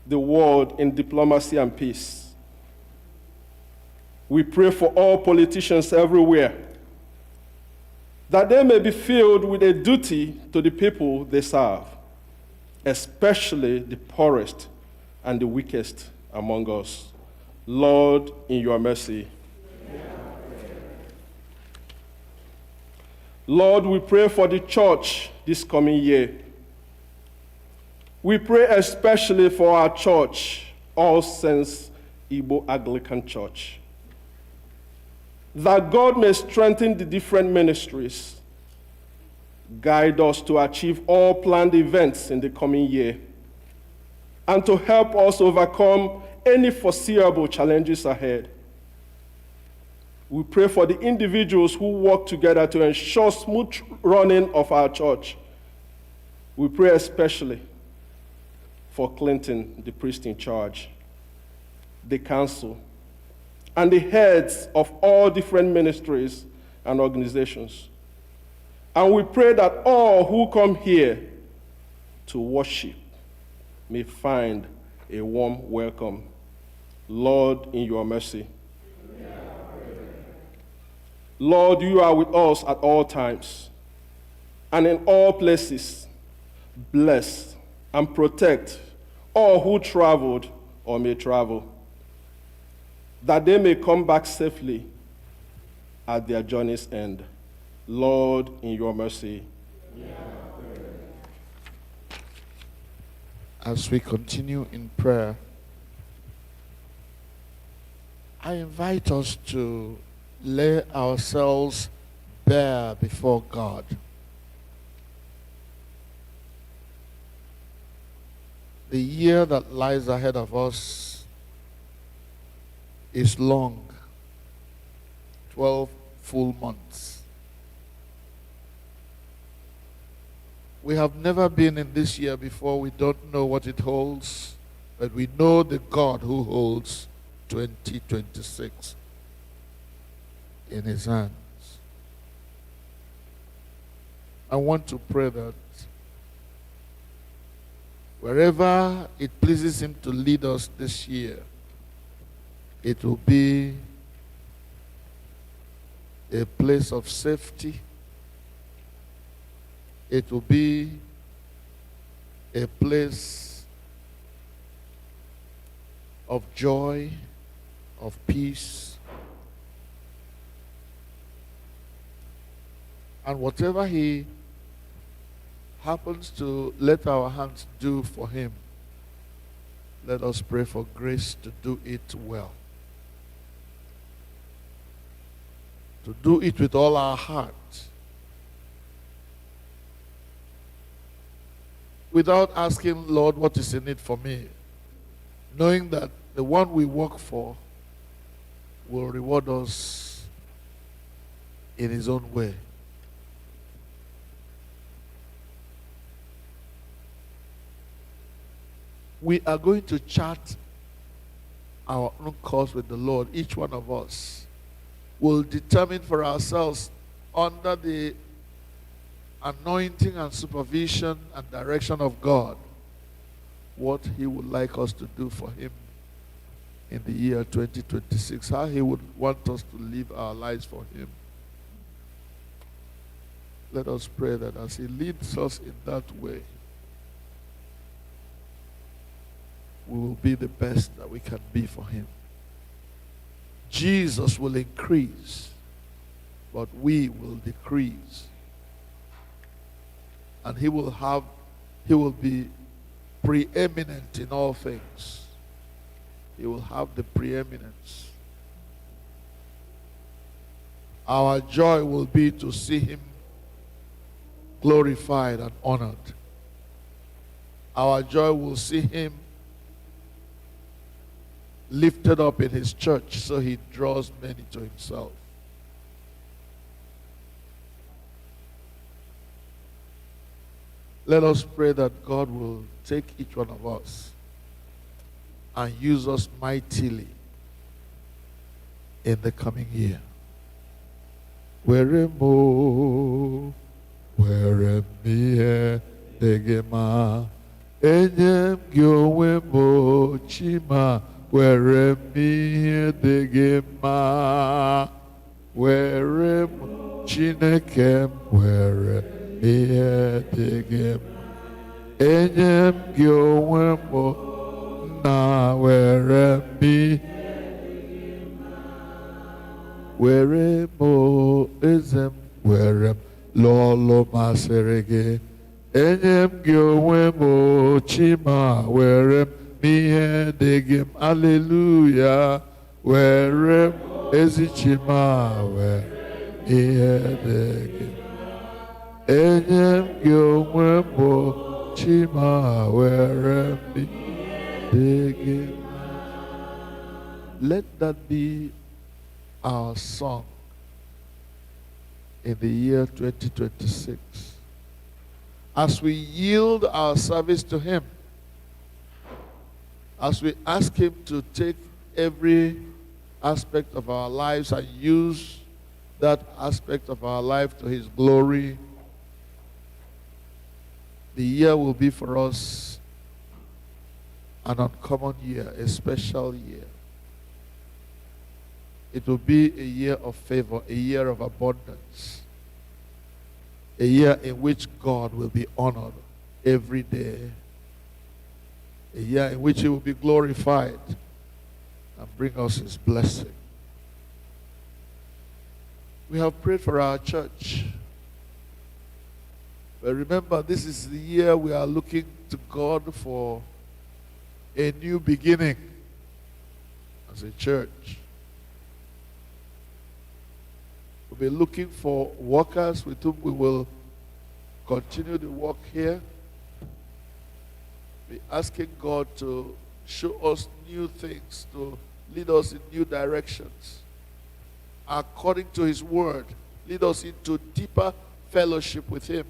the world in diplomacy and peace. We pray for all politicians everywhere, that they may be filled with a duty to the people they serve, especially the poorest and the weakest among us. Lord, in your mercy. Lord, we pray for the church this coming year. We pray especially for our church, All Saints Igbo Anglican Church. that God may strengthen the different ministries, guide us to achieve all planned events in the coming year, and to help us overcome any foreseeable challenges ahead. We pray for the individuals who work together to ensure smooth running of our church. We pray especially for Clinton, the priest in charge, the council, and the heads of all different ministries and organizations. And we pray that all who come here to worship may find a warm welcome. Lord, in your mercy. Lord, you are with us at all times and in all places. Bless and protect all who traveled or may travel, that they may come back safely at their journey's end. Lord, in your mercy. As we continue in prayer, I invite us to lay ourselves bare before God. The year that lies ahead of us is long, 12 full months. We have never been in this year before. We don't know what it holds, but we know the God who holds 2026 in his hands. I want to pray that wherever it pleases him to lead us this year, it will be a place of safety. It will be a place of joy, of peace. And whatever he happens to let our hands do for him, let us pray for grace to do it well. To do it with all our heart. Without asking, Lord, what is in it for me? Knowing that the one we work for will reward us in his own way. We are going to chart our own course with the Lord. Each one of us will determine for ourselves, under the anointing and supervision and direction of God, what he would like us to do for him in the year 2026, how he would want us to live our lives for him. Let us pray that as he leads us in that way, we will be the best that we can be for him. Jesus will increase, but we will decrease. And he will be preeminent in all things. He will have the preeminence. Our joy will be to see him glorified and honored. Our joy will see him lifted up in his church so he draws many to himself. Let us pray that God will take each one of us and use us mightily in the coming year. Weremo, weremie degema, enyem gyowemo chima, weremie degema, weremo chinekem, weremie degema, enyem gyowemo na weremie. Weremo ezem werem lolo maserege enyem gyowemo chima werem mihe degem. Hallelujah. Werem Ezichima we ihedege. Enyem gyomwembo chima werembi dege. Let that be our song in the year 2026. As we yield our service to Him, as we ask Him to take every aspect of our lives and use that aspect of our life to His glory, the year will be for us an uncommon year, a special year. It will be a year of favor, a year of abundance, a year in which God will be honored every day, a year in which He will be glorified and bring us His blessing. We have prayed for our church. But remember, this is the year we are looking to God for a new beginning as a church. We'll be looking for workers with whom we will continue the work here. Be asking God to show us new things, to lead us in new directions. According to His word, lead us into deeper fellowship with Him.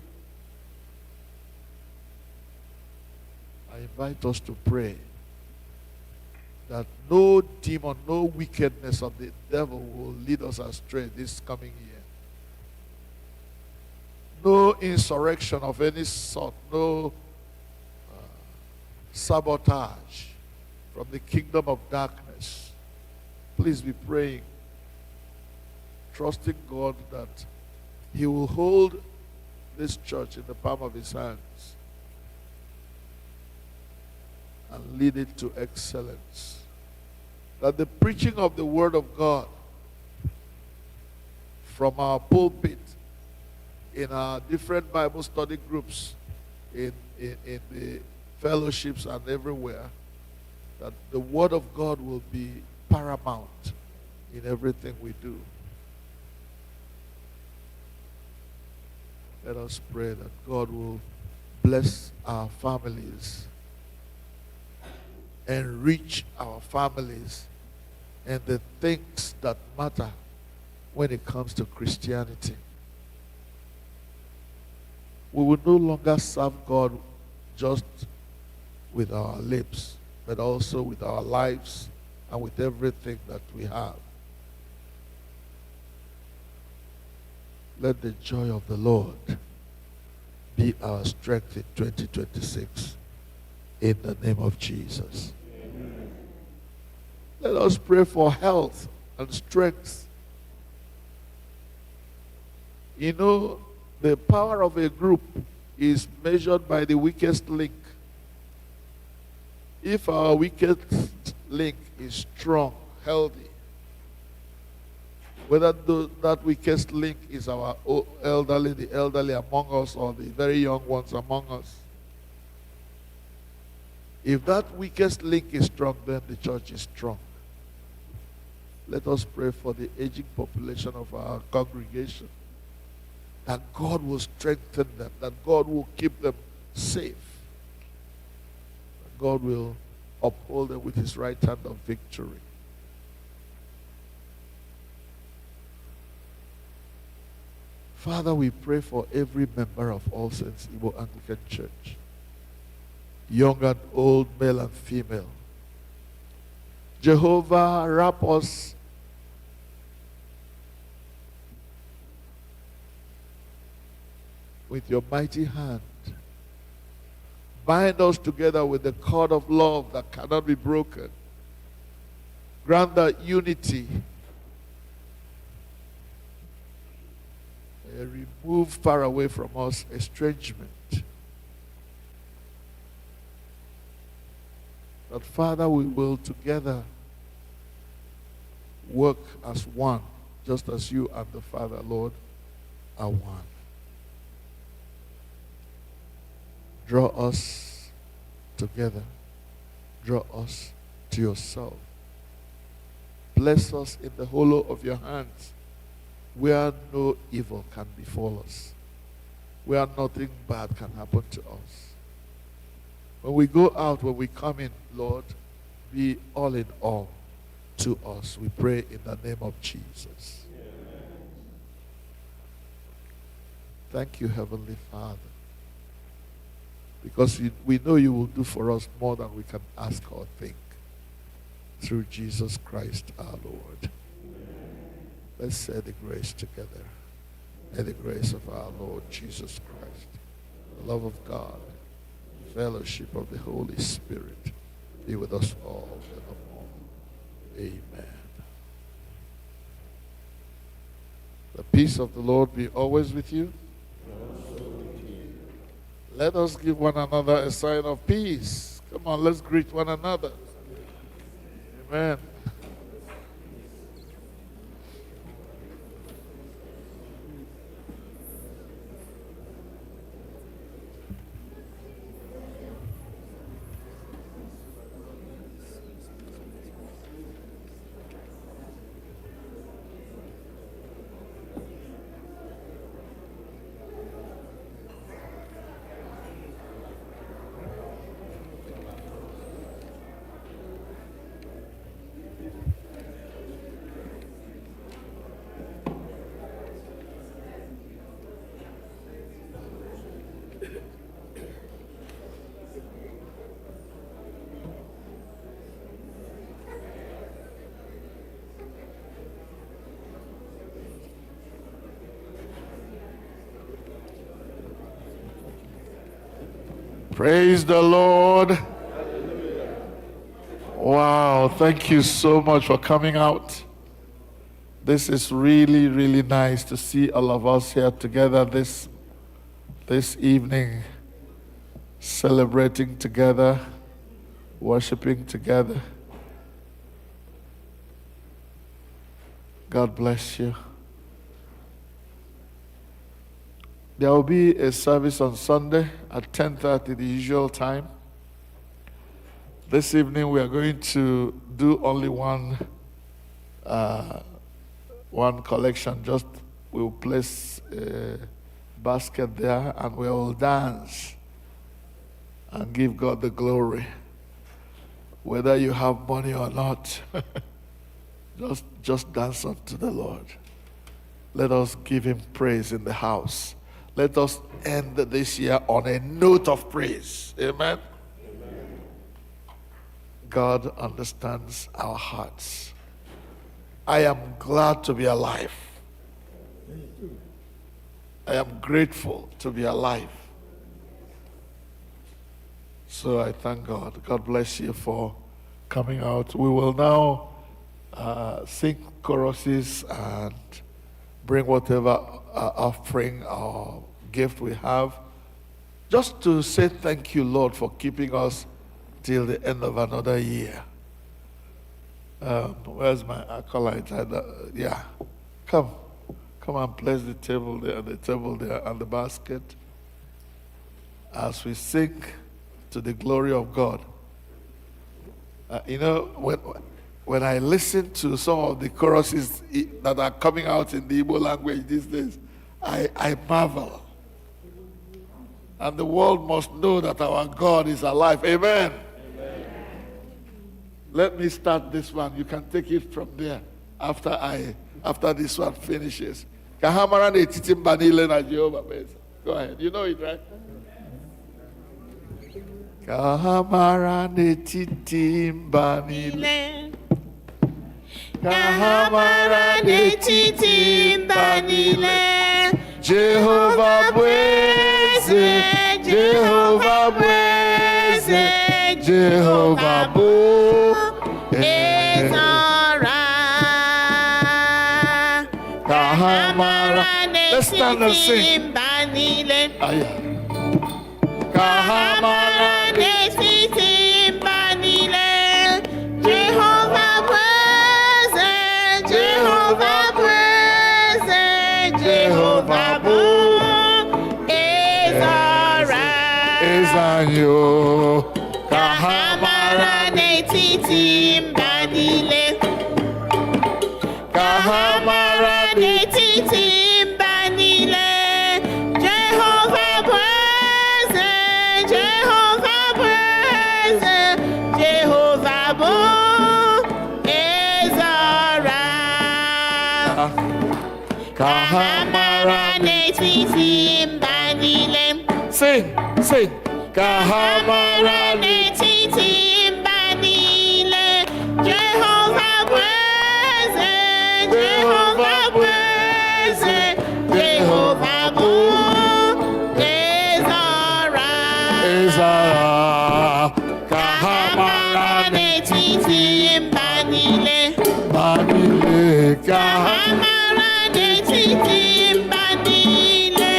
I invite us to pray that no demon, no wickedness of the devil will lead us astray this coming year. No insurrection of any sort, no sabotage from the kingdom of darkness. Please be praying, trusting God that He will hold this church in the palm of His hands and lead it to excellence. That the preaching of the Word of God from our pulpit, in our different Bible study groups, in the fellowships and everywhere, that the Word of God will be paramount in everything we do. Let us pray that God will bless our families, enrich our families, and the things that matter when it comes to Christianity. We will no longer serve God just with our lips, but also with our lives and with everything that we have. Let the joy of the Lord be our strength in 2026. In the name of Jesus. Amen. Let us pray for health and strength. You know, the power of a group is measured by the weakest link. If our weakest link is strong, healthy, whether that weakest link is our elderly, the elderly among us, or the very young ones among us, if that weakest link is strong, then the church is strong. Let us pray for the aging population of our congregation, that God will strengthen them, that God will keep them safe, that God will uphold them with His right hand of victory. Father, we pray for every member of All Saints Igbo Anglican Church, young and old, male and female. Jehovah, wrap us with your mighty hand. Bind us together with the cord of love that cannot be broken. Grant that unity. Remove far away from us estrangement. That, Father, we will together work as one, just as you and the Father, Lord, are one. Draw us together. Draw us to yourself Bless us in the hollow of your hands, where no evil can befall us, where nothing bad can happen to us. When we go out, when we come in, Lord, be all in all to us. We pray in the name of Jesus. Amen. Thank you, Heavenly Father, because we know you will do for us more than we can ask or think. Through Jesus Christ our Lord. Amen. Let's say the grace together. May the grace of our Lord Jesus Christ, the love of God, the fellowship of the Holy Spirit be with us all evermore. Amen. The peace of the Lord be always with you. Let us give one another a sign of peace. Come on, let's greet one another. Amen. Praise the Lord. Hallelujah. Wow, thank you so much for coming out. This is really, really nice to see all of us here together this evening, celebrating together, worshiping together. God bless you. There will be a service on Sunday at 10:30, the usual time. This evening we are going to do only one collection. Just we'll place a basket there and we will dance and give God the glory. Whether you have money or not, just dance unto the Lord. Let us give him praise in the house. Let us end this year on a note of praise. Amen? Amen. God understands our hearts. I am glad to be alive. I am grateful to be alive. So I thank God. God bless you for coming out. We will now sing choruses and bring whatever offering or gift we have, just to say thank you, Lord, for keeping us till the end of another year. Where's my acolyte? Yeah, come and place the table there, and the basket, as we sing to the glory of God. When I listen to some of the choruses that are coming out in the Igbo language these days, I marvel. And the world must know that our God is alive. Amen. Amen. Let me start this one. You can take it from there after this one finishes. Go ahead. You know it, right? Kahamara netiti mbanile. Kahamara netiti mbanile. Jehovah Bweze, Jehovah Bweze, Jehovah Bu Ezara. Kahamara. Let's stand and sing. Kahamara netiti mbanile. Jehovah Bweze, Jehovah Bweze, Jehovah Bu Ezanyo. Kahamara netiti mbanile. n'etiti mba niile. Jehova bụ eze, Jehova bụ eze, Jehova bụ eze ọra. Ka ha mara n'etiti mba niile. Sing, sing. Ka ha mara n'etiti mba niile. Jehova bụ eze, Jehova bụ eze, Jehova bụ eze ọra. Ka ha mara n'etiti mba niile. Ka Ha mara n'etiti mba niile.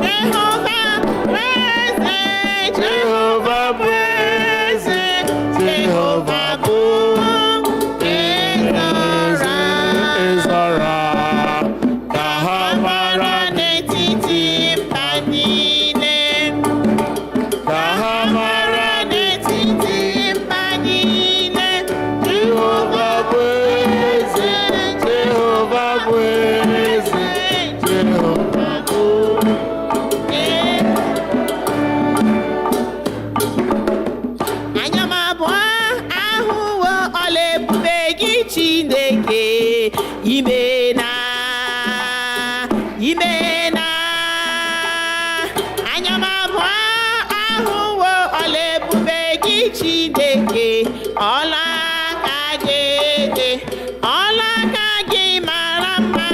Jehova bụ eze, Jehova bụ eze, Jehova bụ eze ọra. Ka ha mara N'etiti mba niile. Ka ha mara N'etiti mba niile. Jehova bụ eze, Jehova bụ eze, Jehova bụ anya m abụọ ahụwo ọla ebube gị Chineke. Imena, imena. Anya m abụọ ahụwo ọla ebube gị Chineke. Ọla aka gị dị, ọla aka gị mara mma.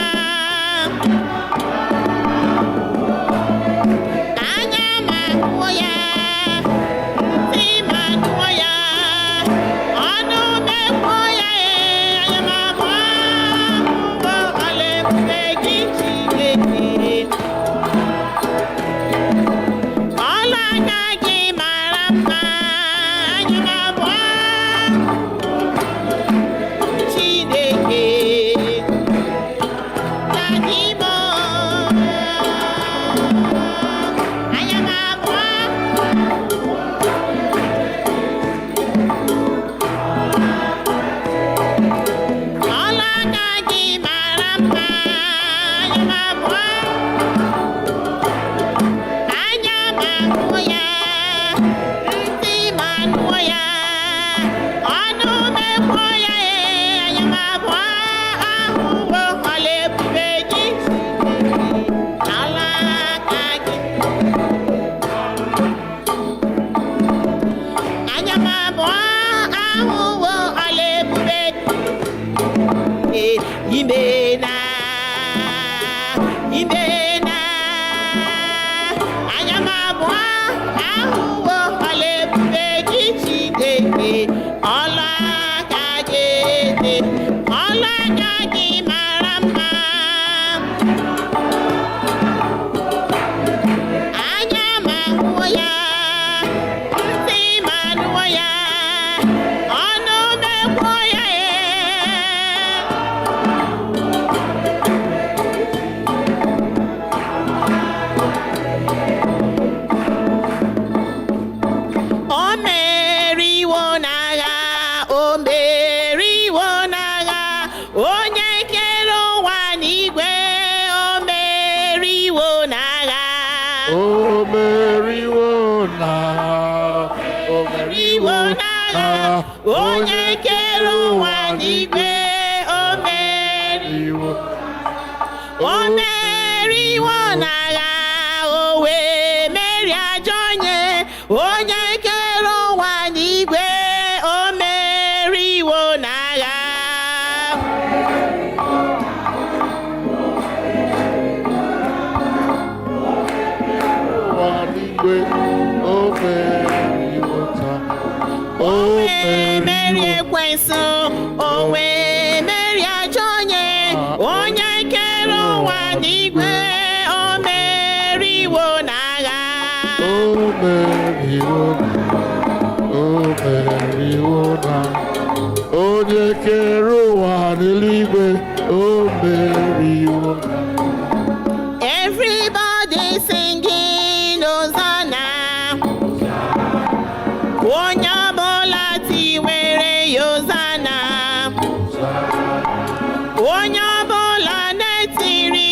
Anya m ahụ ya, ntị m anụ ya, ọnụ m ekwu ya. Anya m abụọ ahụwo ọla ebube gị Chineke. Ọla aka gị mara mma. Anya m abụọ Chineke. Daddy mo. Anya m abụọ ọla aka gị mara mma. Anya m abụọ anya m ahụ ya, ntị m anụ ya, ọnụ m ekwu ya. Anya m abụọ ahụwo ọla ebube gị ọla aka gị. Anya m abụọ ahụwo ọla ebube gị. Imena, imena. Anya m abụọ ahụwo ọla ebube gị Chineke. Ọla aka gị dị, ọla aka gị mara mma. Anya m ahụ ya, ntị m anụ ya, ọnụ m ekwu ya. O meriwo n'agha, o meriwo n'agha. Onye kere ụwa n'igwe, o meriwo n'agha. O meriwo na, o Meriwo n'agha. Onye kere ụwa n'igwe, o meriwo. O meriwo n'agha, o wee merie ajọ onye. Onye kere ụwa n'igwe, o meriwo n'agha. ụwa n'igwe, o meriwo taa, o Merie meriwo. ekwensu, o wee merie ajọ onye. Onye kere ụwa n'igwe, o meriwo n'agha. O meriwo na, o meriwo na. Onye kere ụwa n'eluigwe, o meriwo na. Everybody singing Hosanna. Onye ọbụla tiwere Hosanna. Onye ọbụla na-etiri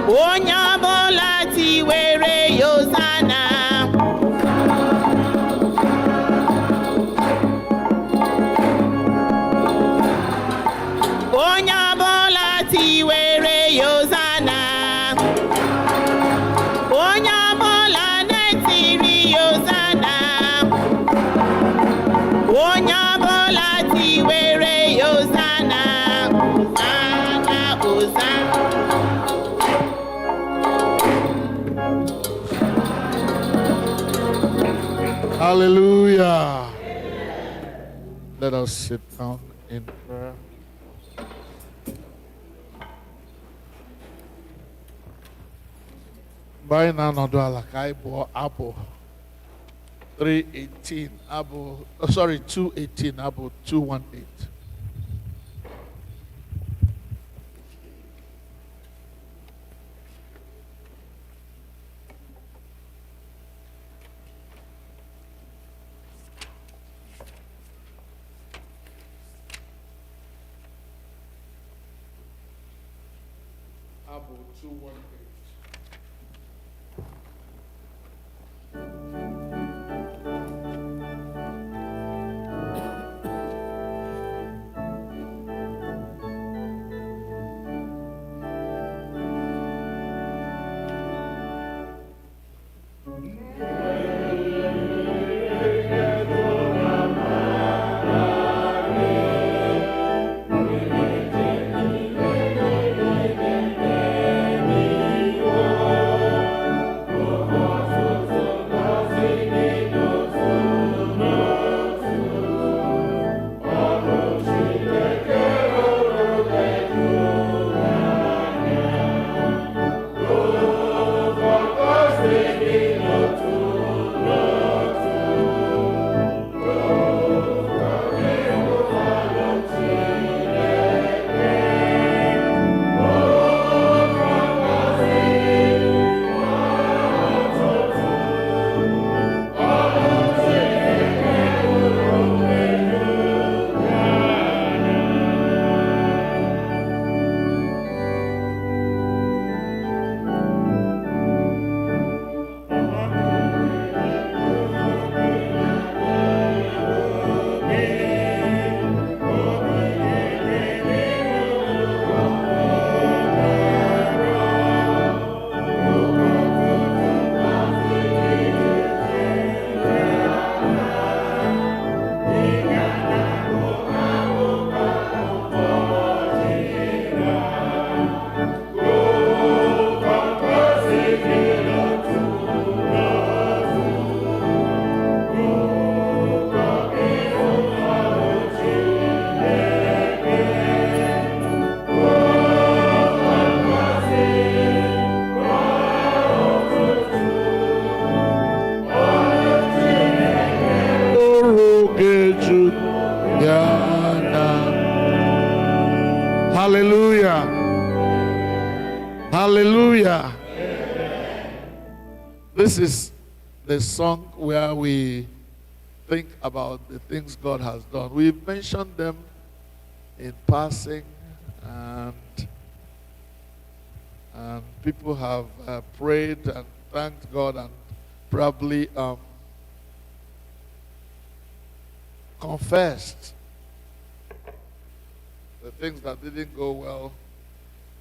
onye ọbụla tiwere ya Hosanna. Onye ọbụla tiwere ya Hosanna. Onye ọbụla na-etiri ya Hosanna. Onye ọbụla tiwere ya Hosanna. Hosanna, Hosanna. Hallelujah. Let us sit down in prayer. By now, Abu 318, 218, Abu 218. Abu 218. Hallelujah. Hallelujah. This is the song where we think about the things God has done. We've mentioned them in passing, and people have prayed and thanked God and probably confessed the things that didn't go well.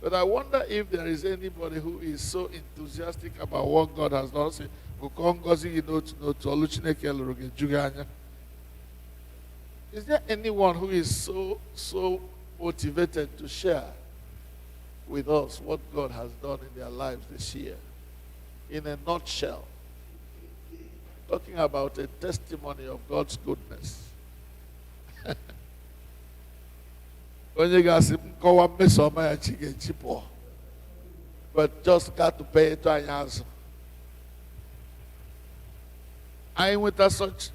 But I wonder if there is anybody who is so enthusiastic about what God has done. Is there anyone who is so motivated to share with us what God has done in their lives this year? In a nutshell, talking about a testimony of God's goodness. But just got to pay it to Anyazo. I went to such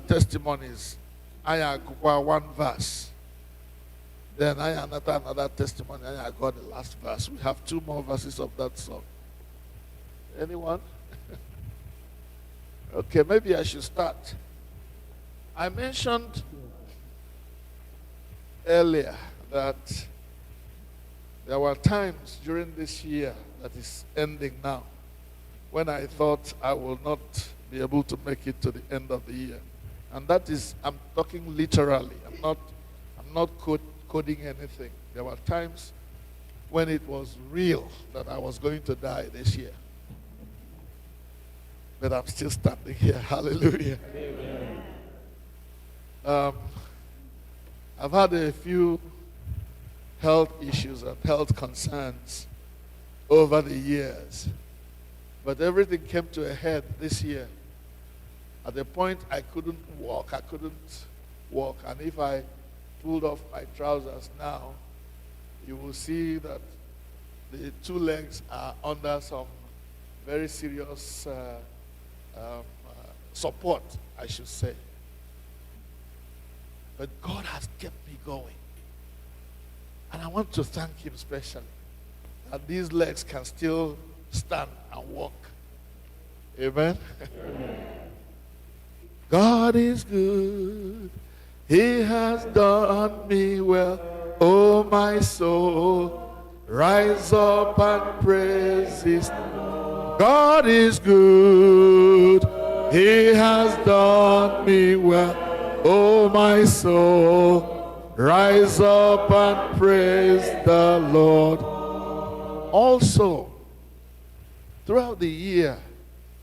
testimonies. I got one verse. Then I another testimony. I got the last verse. We have 2 more verses of that song. Anyone? Okay, maybe I should start. I mentioned earlier that There were times during this year that is ending now when I thought I will not be able to make it to the end of the year. And that is, I'm talking literally. I'm not coding anything. There were times when it was real that I was going to die this year. But I'm still standing here. Hallelujah. I've had a few health issues and health concerns over the years. But everything came to a head this year. At the point I couldn't walk. And if I pulled off my trousers now, you will see that the two legs are under some very serious support, I should say. But God has kept me going. And I want to thank him specially that these legs can still stand and walk. Amen? Amen. God is good. He has done me well. Oh, my soul, rise up and praise his name. God is good. He has done me well. Oh, my soul, rise up and praise the Lord. Also, throughout the year,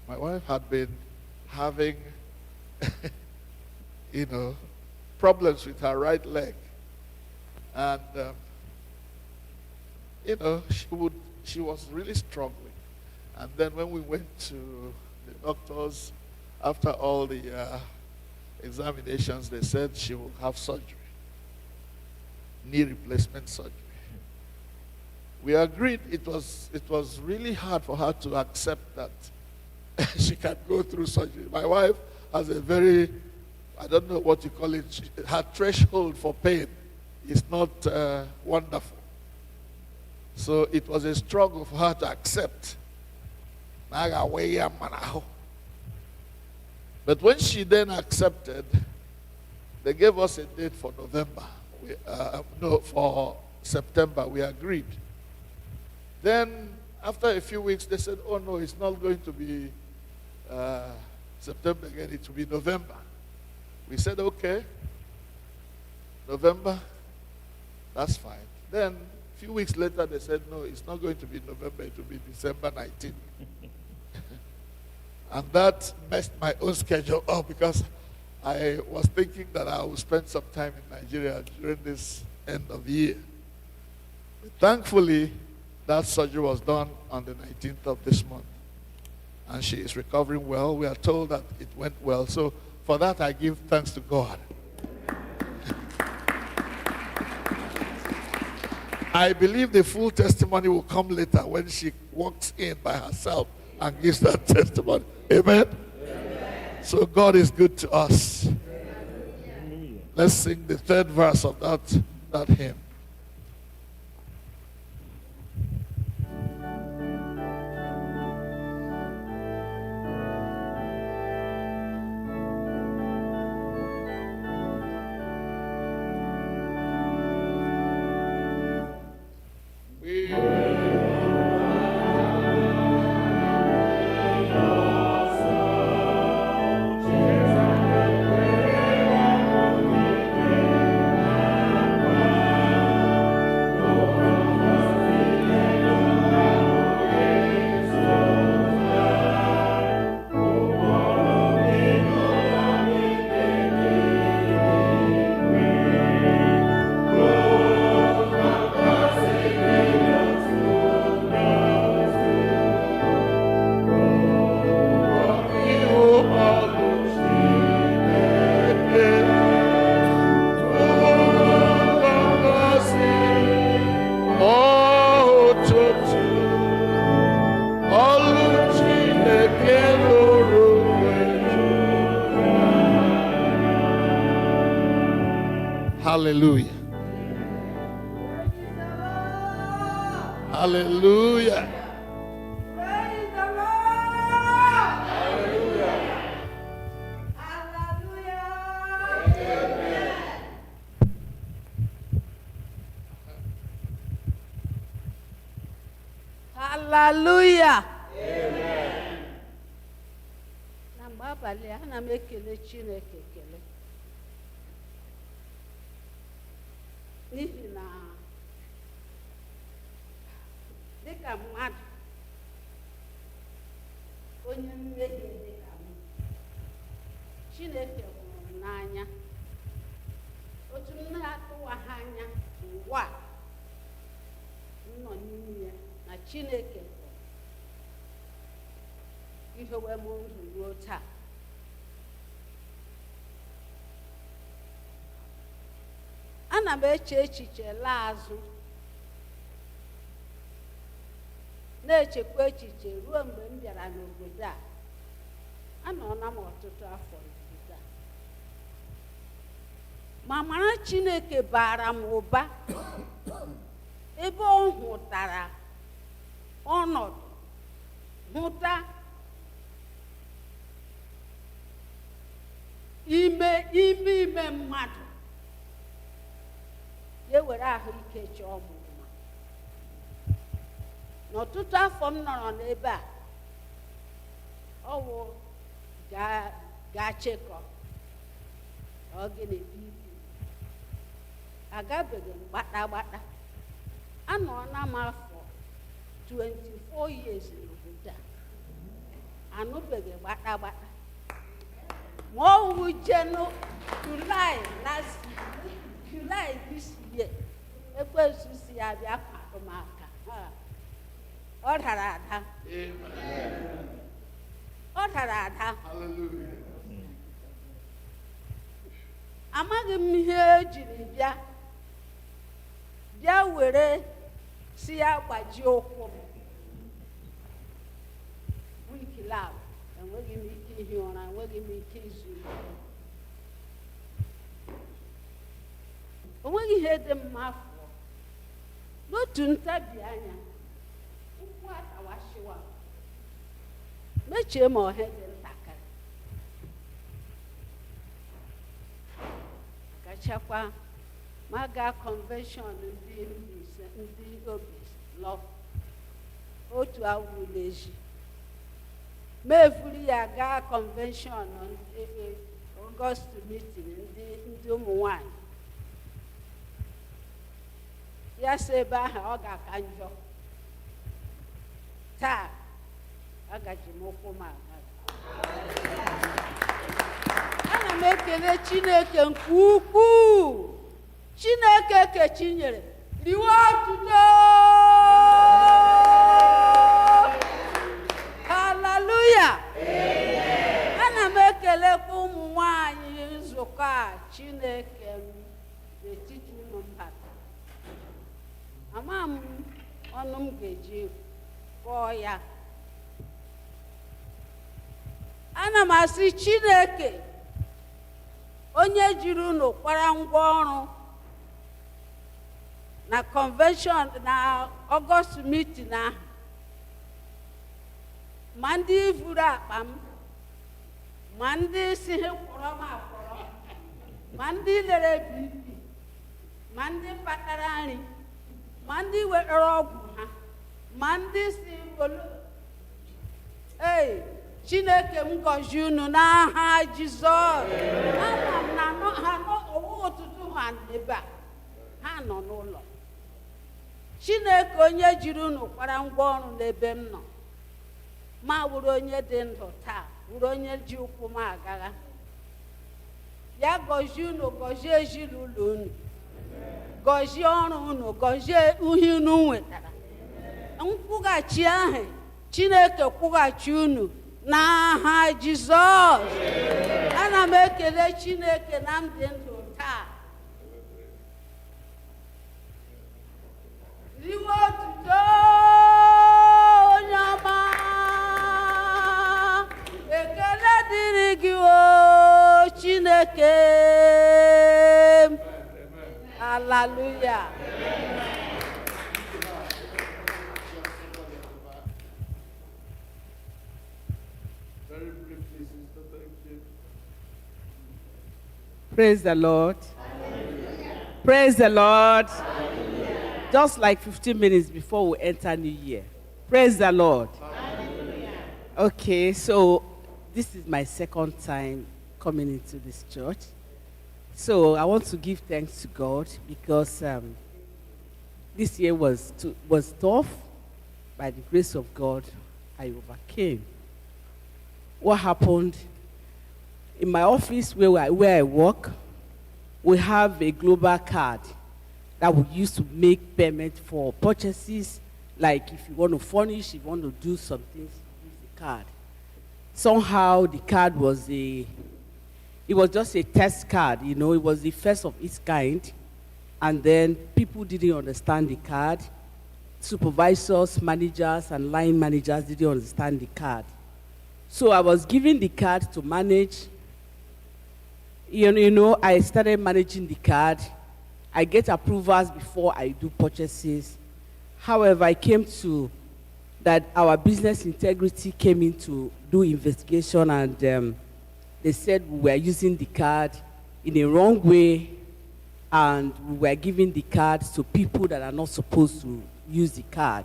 my wife had been having, problems with her right leg. And, she was really struggling. And then when we went to the doctors, after all the examinations, they said she will have surgery, knee replacement surgery. We agreed it was really hard for her to accept that she can go through surgery. My wife has a very, I don't know what you call it, her threshold for pain is not wonderful. So it was a struggle for her to accept. But when she then accepted, they gave us a date for November. For September, we agreed. Then, after a few weeks, they said, oh no, it's not going to be September again, it will be November. We said, okay, November, that's fine. Then, a few weeks later, they said, no, it's not going to be November, it will be December 19th. And that messed my own schedule up because I was thinking that I would spend some time in Nigeria during this end of the year. But thankfully, that surgery was done on the 19th of this month. And she is recovering well. We are told that it went well. So for that, I give thanks to God. I believe the full testimony will come later when she walks in by herself and gives that testimony. Amen? Amen. So God is good to us. Amen. Let's sing the third verse of that hymn. Hallelujah. Hallelujah. Praise the Lord. Hallelujah. Hallelujah. Amen. Hallelujah. Na mgbe abalị a, ana m ekele Chineke ekele n'ihi na dịka mmadụ onye mmehie dịka m, Chineke hụrụ m n'anya otu m na-atụwaghị anya ụwa m nọ n'ime ya, na Chineke bụ ihewe m ndụ ruo taa. Ana m eche echiche laa azụ, na-echekwa echiche ruo mgbe m bịara n'obodo a. Anọọla m ọtụtụ afọ n'obodo a, ma mara Chineke bara m ụba ebe ọ hụtara ọnọdụ, hụta ime mmadụ, ya were ahụike chọọ m mma. N'ọtụtụ afọ m nọrọ n'ebe a, ọwụ gaa chekọ ogene bibi, agabeghị m gbata. Anọọla m afọ 24 years n'obodo a, anụbeghị gbata. Ma ọ wụ July this year, ekwensu si ya bịa kwado m aka. Ọ dara ada. Ọ dara ada. Amaghị m ihe ejiri bịa were si ya gbajie ụkwụ m. Wiki lab, enweghị m ike ihi ụra, enweghị m ike izu ike. Onweghị ihe dị mma afọ. N'otu ntabi anya, ụkwụ atawashiwa, mechie m ọha dị ntakịrị. Gachakwa Maka convention ndị obi lọ otu awụ n'ezi, mevuru ya gaa convention August meeting ndị ụmụ nwanyị. Ya sị ebe ahụ ọ ga-aka njọ. Taa agaji m ụkwụ m aga. Ana m ekele Chineke nke ukwuu. Chineke kechinyere riwe otuto. Hallelujah. Ana m ekelekwa ụmụ nwanyị nzukọ a Chineke n'etiti ụmụ mbata. Ama m ọnụ m ga-eji kpọọ ya. Ana m asị Chineke onye jiri unu kwara ngwa ọrụ na convention na August meeting ahụ, ma ndị vuru akpa m, ma ndị si ha kwọrọ m akwọrọ, ma ndị lere BP, ma ndị kpatara nri, ma ndị wetara ọgwụ ha, ma ndị si Chineke m gọzie unu n'aha Jizọs. Ama m na ha ọwụ ọtụtụ ha n'ebe a, ha nọ n'ụlọ. Chineke onye jiri unu kwara ngwa ọrụ n'ebe m nọ, ma wụrụ onye dị ndụ taa, wụrụ onye ji ụkwụ m agagha. Ya gọzie unu, gọzie ezinụlọ unu, gọzie ọrụ unu, gọzie ihe unu nwetara. Nkwụghachi ahụ Chineke kwụghachi unu n'aha Jizọs. Ana m ekele Chineke na m dị ndụ taa. Riwe otuto onye ọma, ekele dịrị gị o Chineke. Hallelujah. Praise the Lord. Hallelujah. Praise the Lord. Hallelujah. Just like 15 minutes before we enter New Year, Praise the Lord. Okay, so this is my second time coming into this church. So I want to give thanks to God because this year was tough. By the grace of God, I overcame. What happened? In my office where I work, we have a global card that we use to make payment for purchases. Like if you want to furnish, if you want to do some things, use the card. Somehow the card was it was just a test card, you know, it was the first of its kind. And then people didn't understand the card. Supervisors, managers, and line managers didn't understand the card. So I was given the card to manage. You know, I started managing the card. I get approvals before I do purchases. However, I came to that our business integrity came in to do investigation, and they said we were using the card in a wrong way, and we were giving the cards to people that are not supposed to use the card.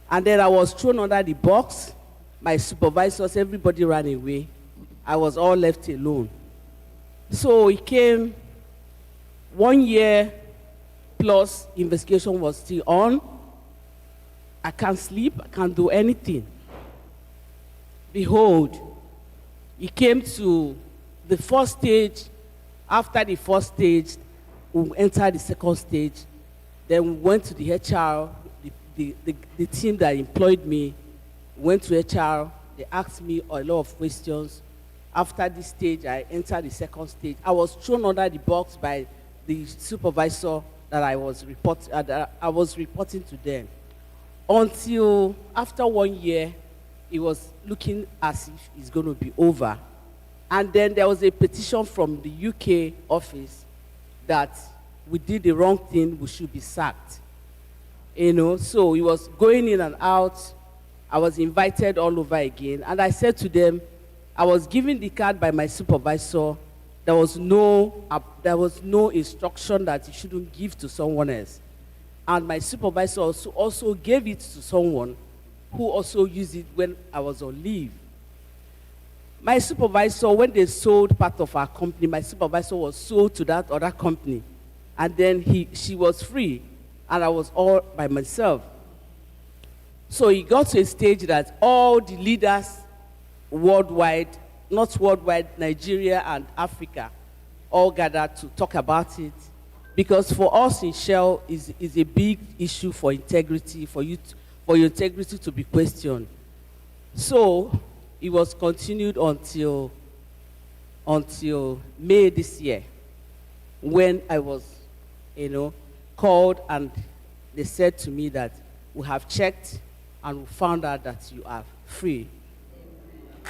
And then I was thrown under the box. My supervisors, everybody ran away. I was all left alone. So it came 1 year plus investigation was still on. I can't sleep, I can't do anything. Behold, it came to the first stage. After the first stage, we entered the second stage. Then we went to the HR, the team that employed me, went to HR. They asked me a lot of questions. After this stage, I entered the second stage. I was thrown under the box by the supervisor that I was reporting to them. Until after 1 year, it was looking as if it's going to be over. And then there was a petition from the UK office that we did the wrong thing, we should be sacked. You know, so it was going in and out. I was invited all over again. And I said to them, I was given the card by my supervisor. There was no instruction that you shouldn't give to someone else. And my supervisor also gave it to someone who also used it when I was on leave. My supervisor, when they sold part of our company, my supervisor was sold to that other company. And then she was free, and I was all by myself. So it got to a stage that all the leaders worldwide, not worldwide, Nigeria and Africa, all gathered to talk about it. Because for us in Shell, is a big issue for integrity, for your integrity to be questioned. So it was continued until May this year, when I was, called, and they said to me that we have checked and we found out that you are free.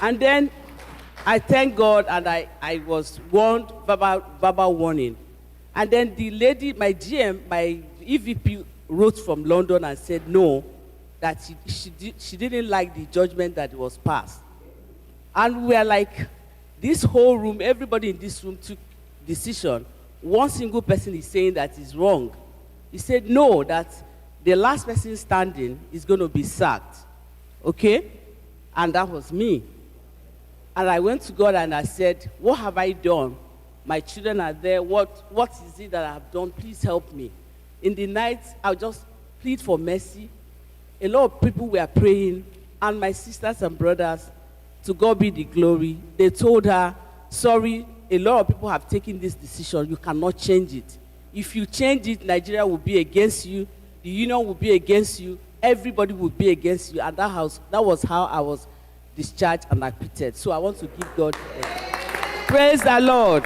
And then I thank God, and I was warned, verbal warning. And then the lady, my GM, my EVP wrote from London and said no, that she didn't like the judgment that was passed. And we are like, this whole room, everybody in this room took decision. One single person is saying that is wrong. He said no, that the last person standing is going to be sacked. Okay? And that was me. And I went to God and I said, what have I done? My children are there. What is it that I have done? Please help me. In the night, I'll just plead for mercy. A lot of people were praying, and my sisters and brothers, to God be the glory, they told her, sorry, a lot of people have taken this decision. You cannot change it. If you change it, Nigeria will be against you. The union will be against you. Everybody will be against you. And that was how I was discharged and acquitted. So I want to give God praise the Lord.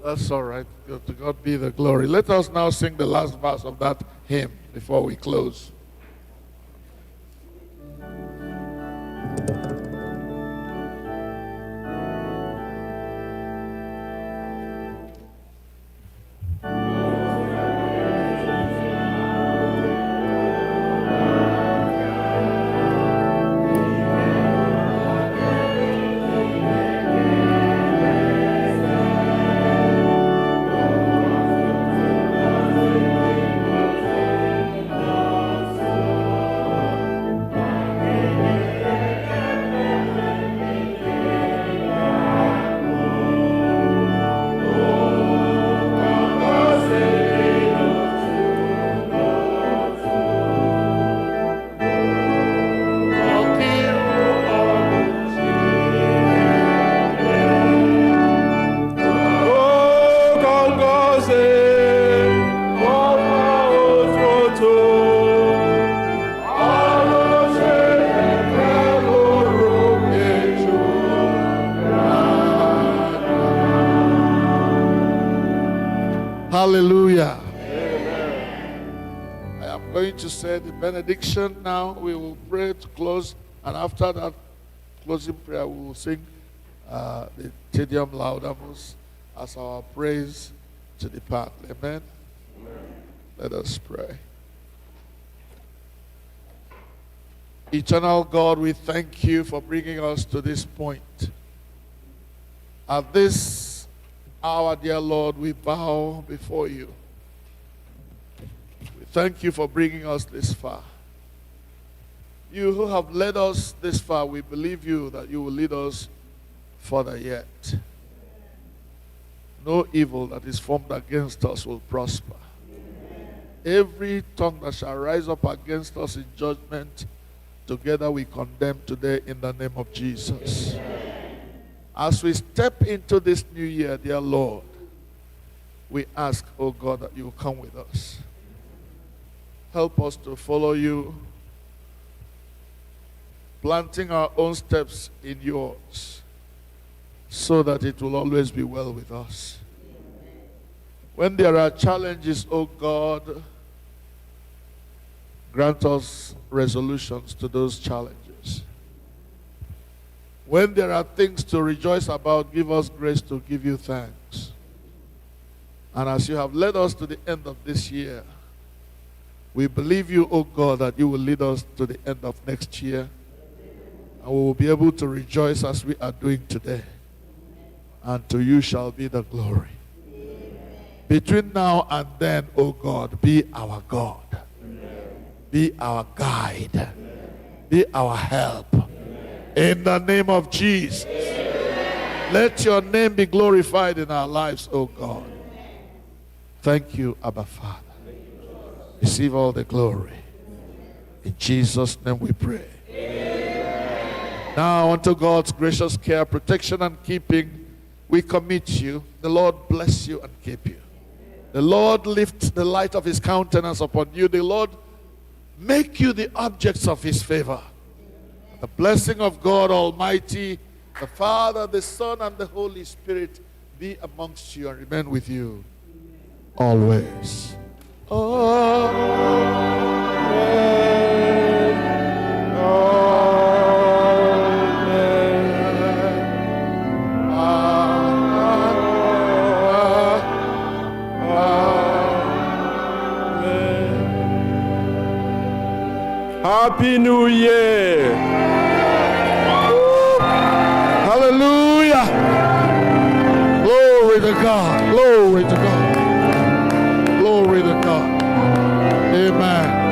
That's all right. To God be the glory. Let us now sing the last verse of that hymn before we close. Hallelujah. Amen. I am going to say the benediction now. We will pray to close, and after that closing prayer, we will sing the Te Deum Laudamus as our praise to depart. Amen. Amen. Let us pray. Eternal God, we thank you for bringing us to this point. At this hour, dear Lord, we bow before you. We thank you for bringing us this far. You who have led us this far, we believe you that you will lead us further yet. No evil that is formed against us will prosper. Every tongue that shall rise up against us in judgment, together we condemn today in the name of Jesus. As we step into this new year, dear Lord, we ask, oh God, that you will come with us. Help us to follow you, planting our own steps in yours, so that it will always be well with us. When there are challenges, oh God, grant us resolutions to those challenges. When there are things to rejoice about, give us grace to give you thanks. And as you have led us to the end of this year, we believe you, oh God, that you will lead us to the end of next year. And we will be able to rejoice as we are doing today. And to you shall be the glory. Between now and then, oh God, be our God. Be our guide. Be our help. In the name of Jesus. Let your name be glorified in our lives, oh God. Thank you, Abba Father. Receive all the glory. In Jesus' name we pray. Now unto God's gracious care, protection, and keeping, we commit you. The Lord bless you and keep you. The Lord lift the light of his countenance upon you. The Lord make you the objects of his favor. The blessing of God Almighty, the Father, the Son, and the Holy Spirit be amongst you and remain with you always. Happy New Year! Hallelujah! Glory to God! Glory to God! Glory to God! Amen.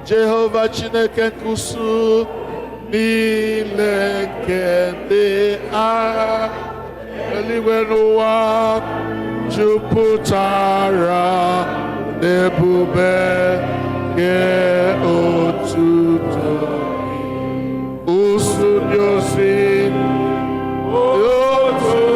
Jehovah Chineke kusu niile nke ndị agha eluigwe n'ụwa jupụtara n'ebube nke otuto usu ndị ozi otuto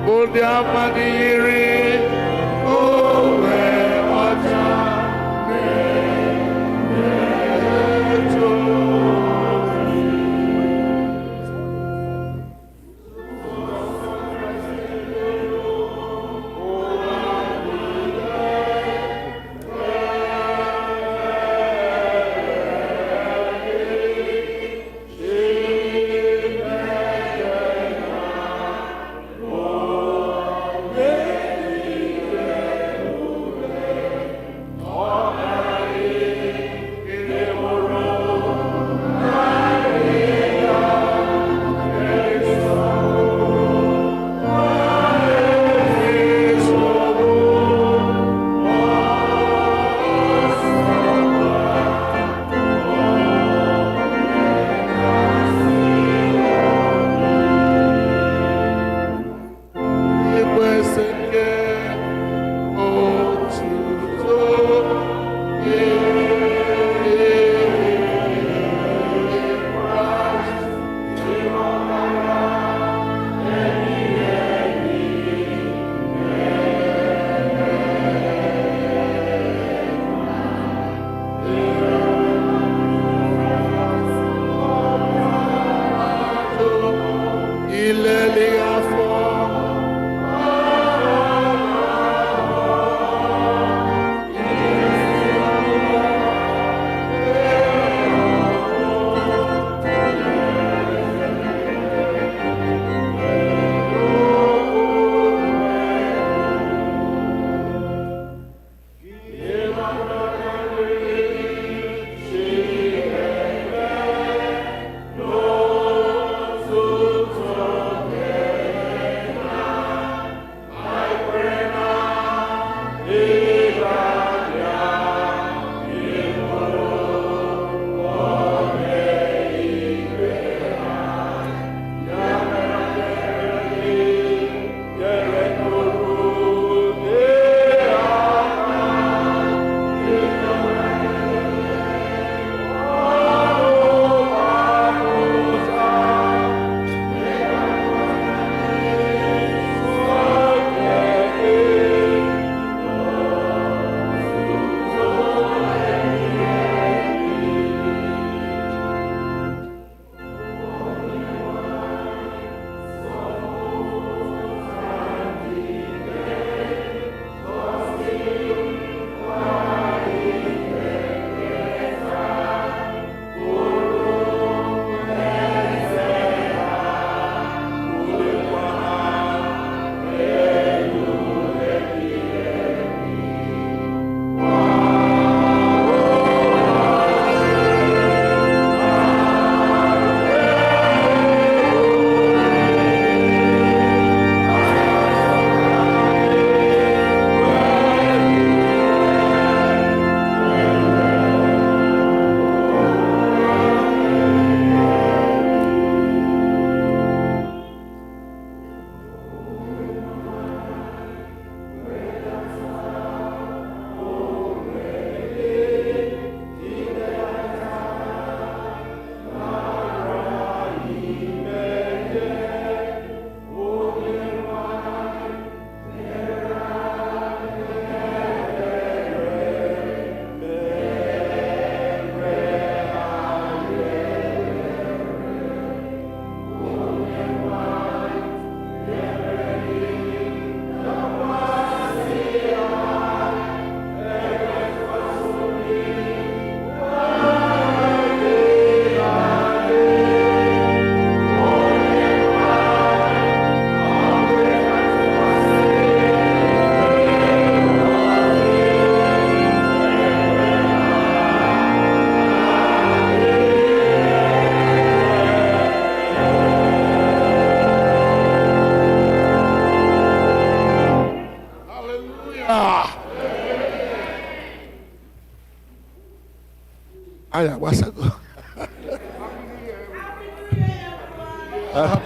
Bodi amadi yiri owe ọcha na-eto.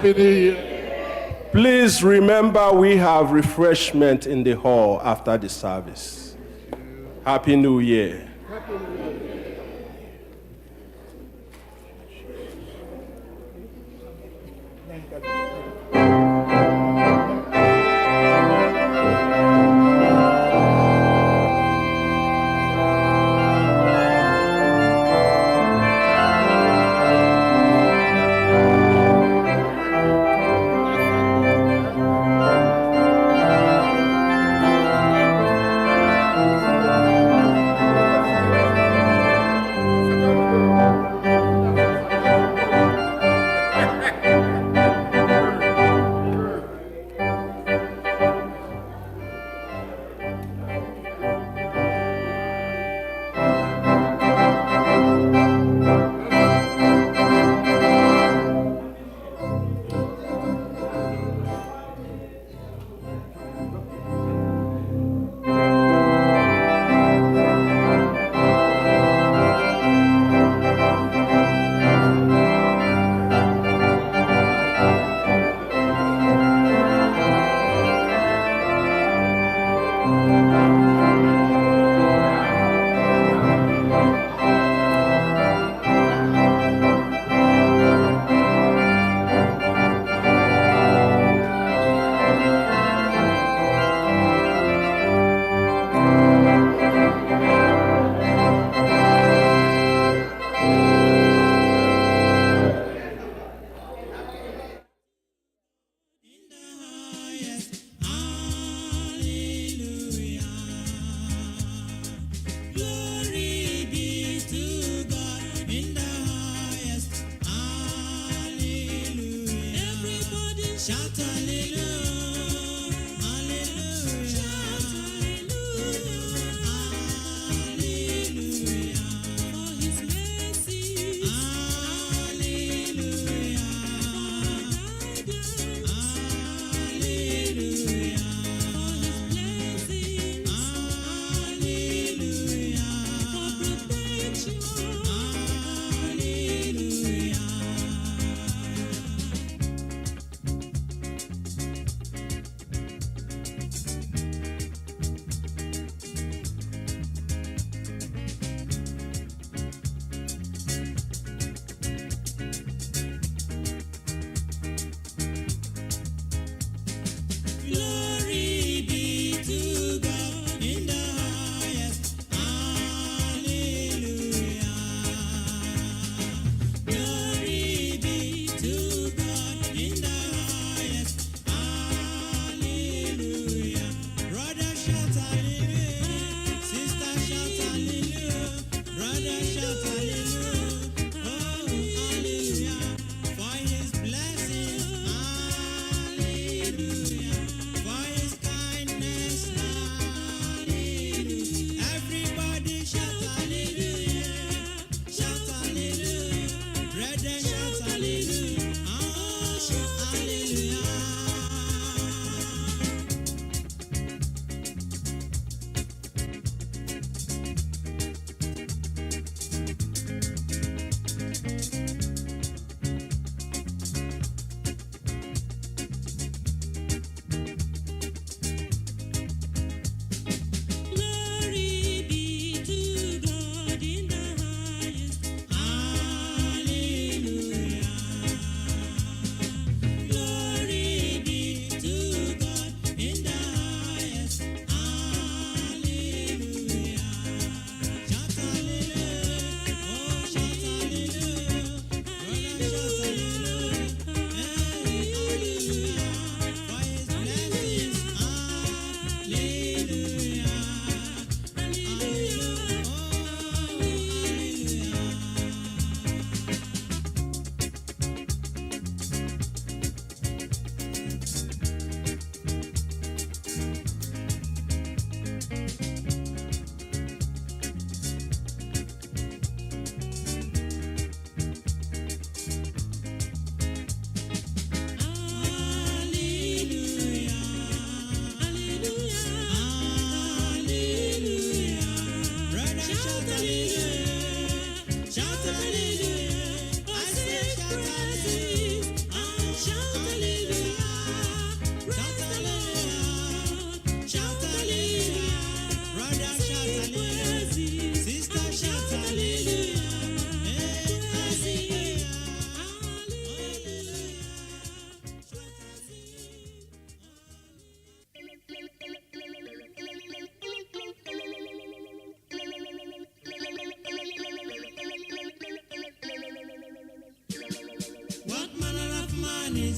Happy New Year. Please remember we have refreshment in the hall after the service. Happy New Year.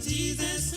Jesus.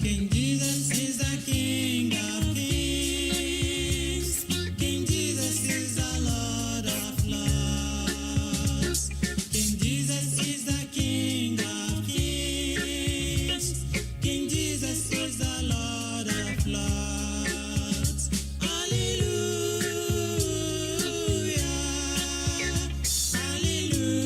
King Jesus is the King of Kings. King Jesus is the Lord of Lords. King Jesus is the King of Kings. King Jesus is the Lord of Lords. Hallelujah. Hallelujah.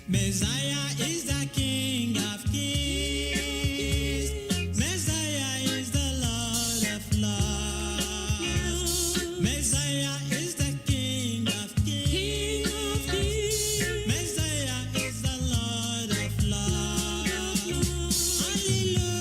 Messiah is the King of Kings. Messiah is the Lord of Lords. Messiah is the King of Kings. Messiah is the Lord of Lords. Hallelujah.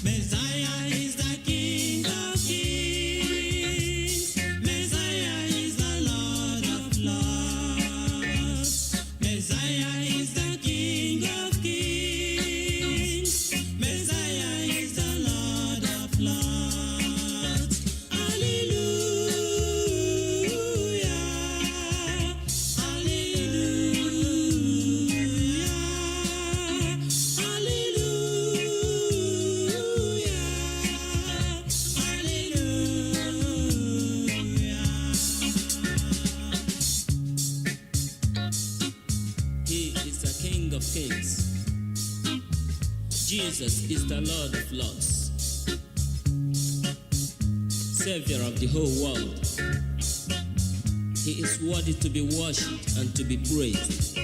Messiah is the King of Kings. Messiah is the Lord of Lords. Messiah is the King of Kings. Messiah is the Lord of Lords. Hallelujah. Hallelujah. He is the King of Kings. Jesus is the Lord of Lords, Savior of the whole world. He is worthy to be worshipped and to be praised.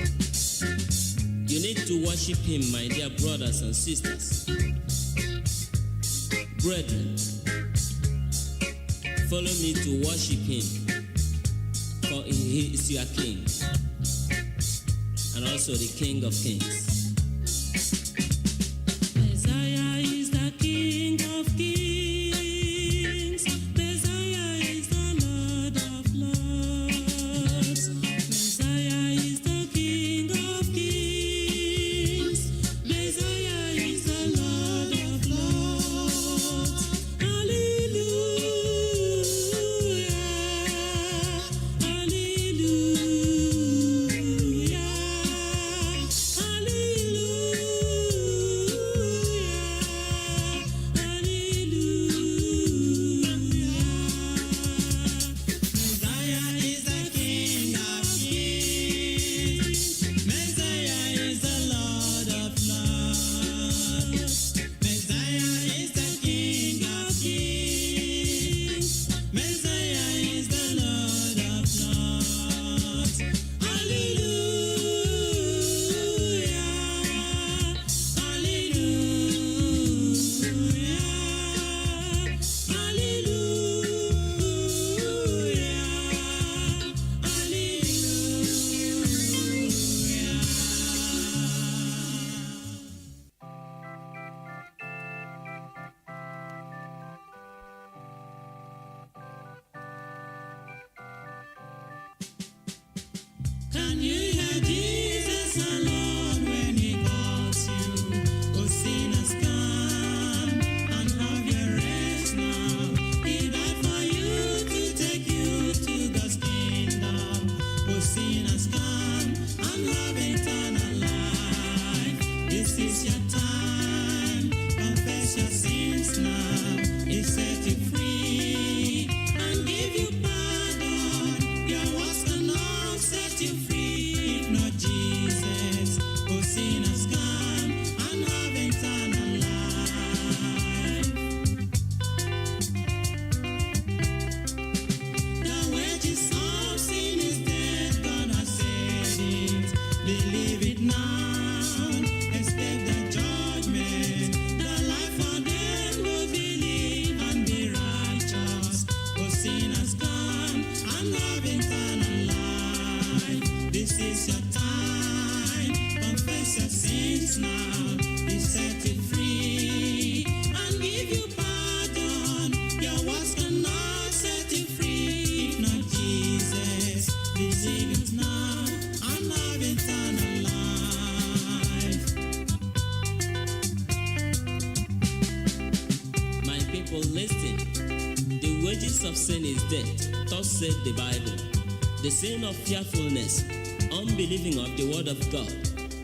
You need to worship Him, my dear brothers and sisters. Brethren, follow me to worship Him, for He is your King, and also the King of Kings. Messiah is the King of Kings. Messiah is the Lord of Lords. Messiah is the King of Kings. Messiah is the Lord of Lords. Hallelujah. Hallelujah. Believe it now. sins now. He set you free and give you pardon. Your words cannot set you free. If not Jesus, the Savior's now and have eternal life. My people, listen. The wages of sin is death. Thus said the Bible. The sin of fearfulness, unbelieving of the word of God,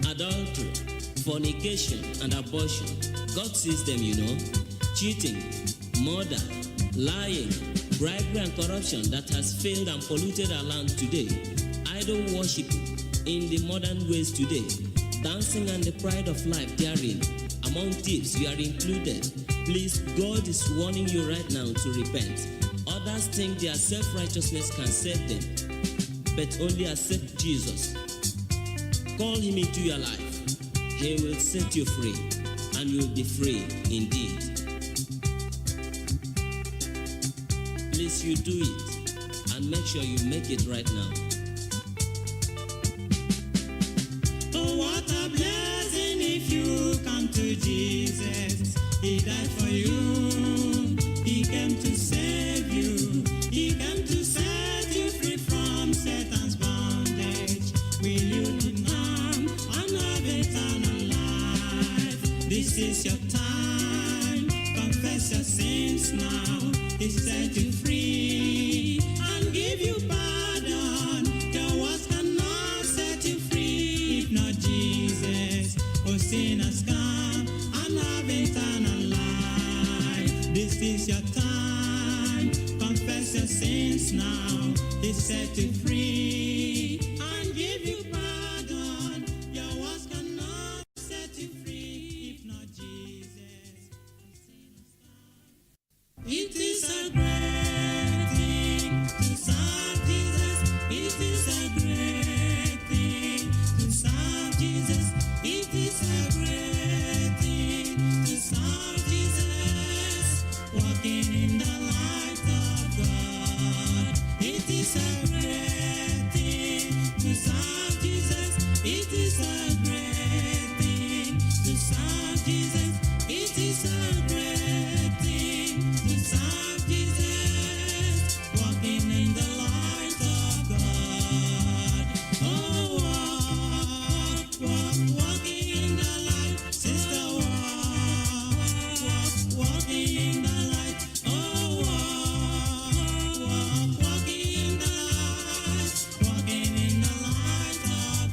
adultery, fornication, and abortion. God sees them, you know. Cheating, murder, lying, bribery, and corruption that has failed and polluted our land today. Idol worship in the modern ways today. Dancing and the pride of life therein. Among thieves, you are included. Please, God is warning you right now to repent. Others think their self-righteousness can save them, but only accept Jesus. Call him into your life. He will set you free, and you will be free indeed. Please, you do it, and make sure you make it right now. Oh, what a blessing if you come to Jesus. He died for you. He came to save you. He came to set you free from Satan's bondage. Will you deny and have eternal life? This is your time. Confess your sins now. He set you free and give you pardon. Your words cannot set you free if not Jesus. Oh, sinners, come and have eternal life. This is your time. Confess your sins now. He set you free and give you pardon. Your words cannot set you free if not Jesus. It is a great thing to serve Jesus. It is a great thing to serve Jesus. It is a great thing to serve Jesus. Walking in the light of God. It is a great thing to serve Jesus. It is a great thing to serve Jesus. It is a great thing to serve Jesus. Walking in the light of God. Oh, walking in the light, sister, walking in the light. Oh, walking in the light, walking in the light of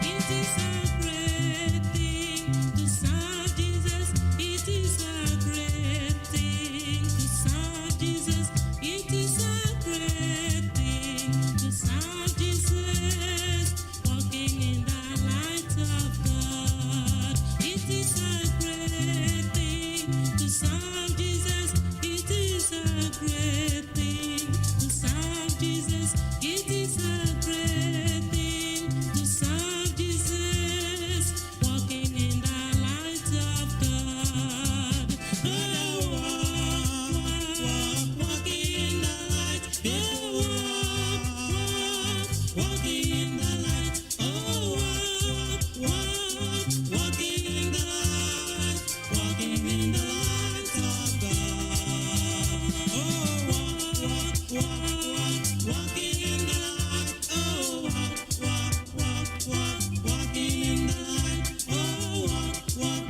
It is a great thing to serve Jesus. It is a great thing to serve Jesus. It is a great thing to serve Jesus. Walking in the light of God. It is a great thing to serve Jesus. It is a great thing to serve Jesus. It is a great thing to serve Jesus. Walking in the light of God. Oh, walking in the light. Oh, walking in the light. Oh, walking in the light. Walking in the light of God. Oh, walking in the light. Oh, walking in the light. Oh, walking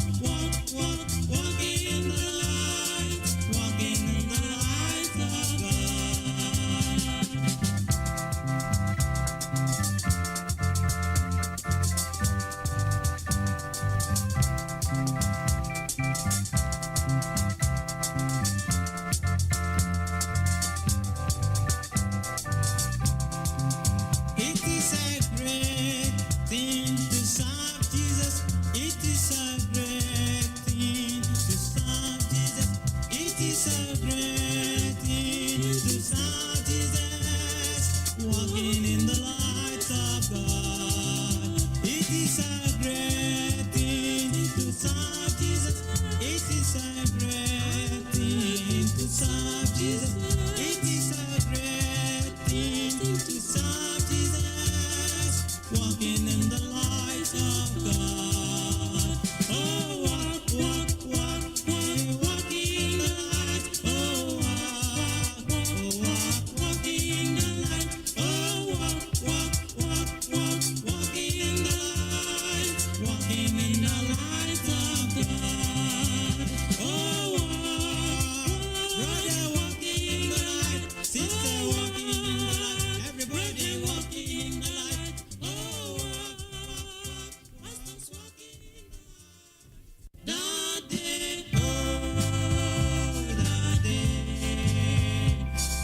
in the light. Walking in the light of It is a great thing to serve Jesus. It is a great thing to serve Jesus. It is a great thing to serve Jesus. Walking in the light of God. It is a great thing to serve Jesus. It is a great thing to serve Jesus. It is a great thing to serve Jesus. Walking in the light of God. Oh, walk, walk, walk, walk, walk in the light. Oh, walk in the light. Oh, walk, walk in the light. Walking in the light of God. Oh, brother, walking in the light. Sister, walking in the light. Everybody walking in the light. Oh, pastors walking in the light. That day, oh, that day,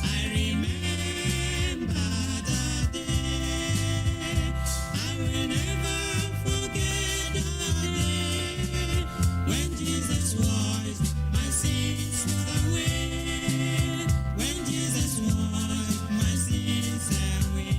I remember that day. I will never forget that day when Jesus washed my sins away. When Jesus washed my sins away.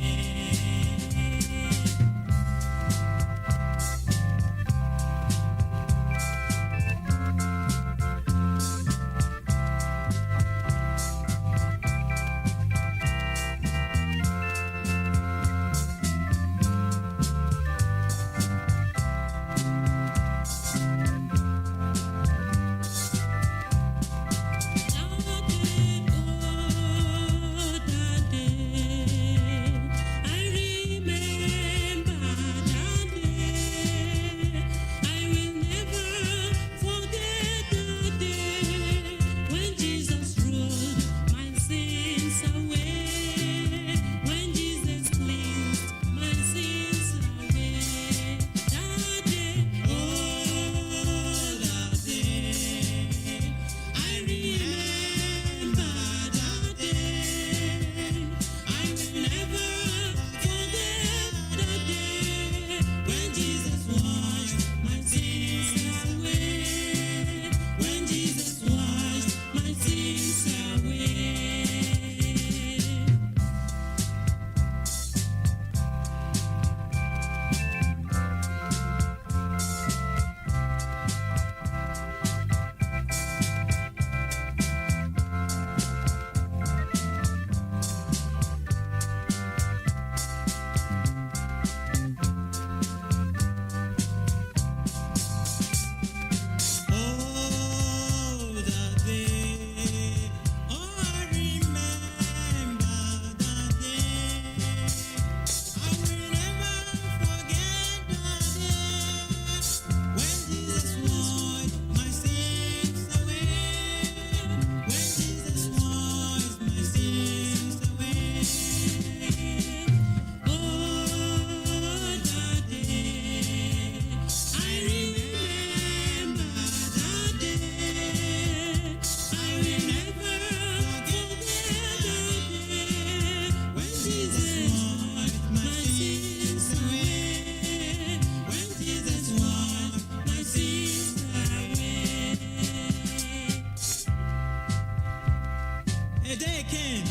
A day came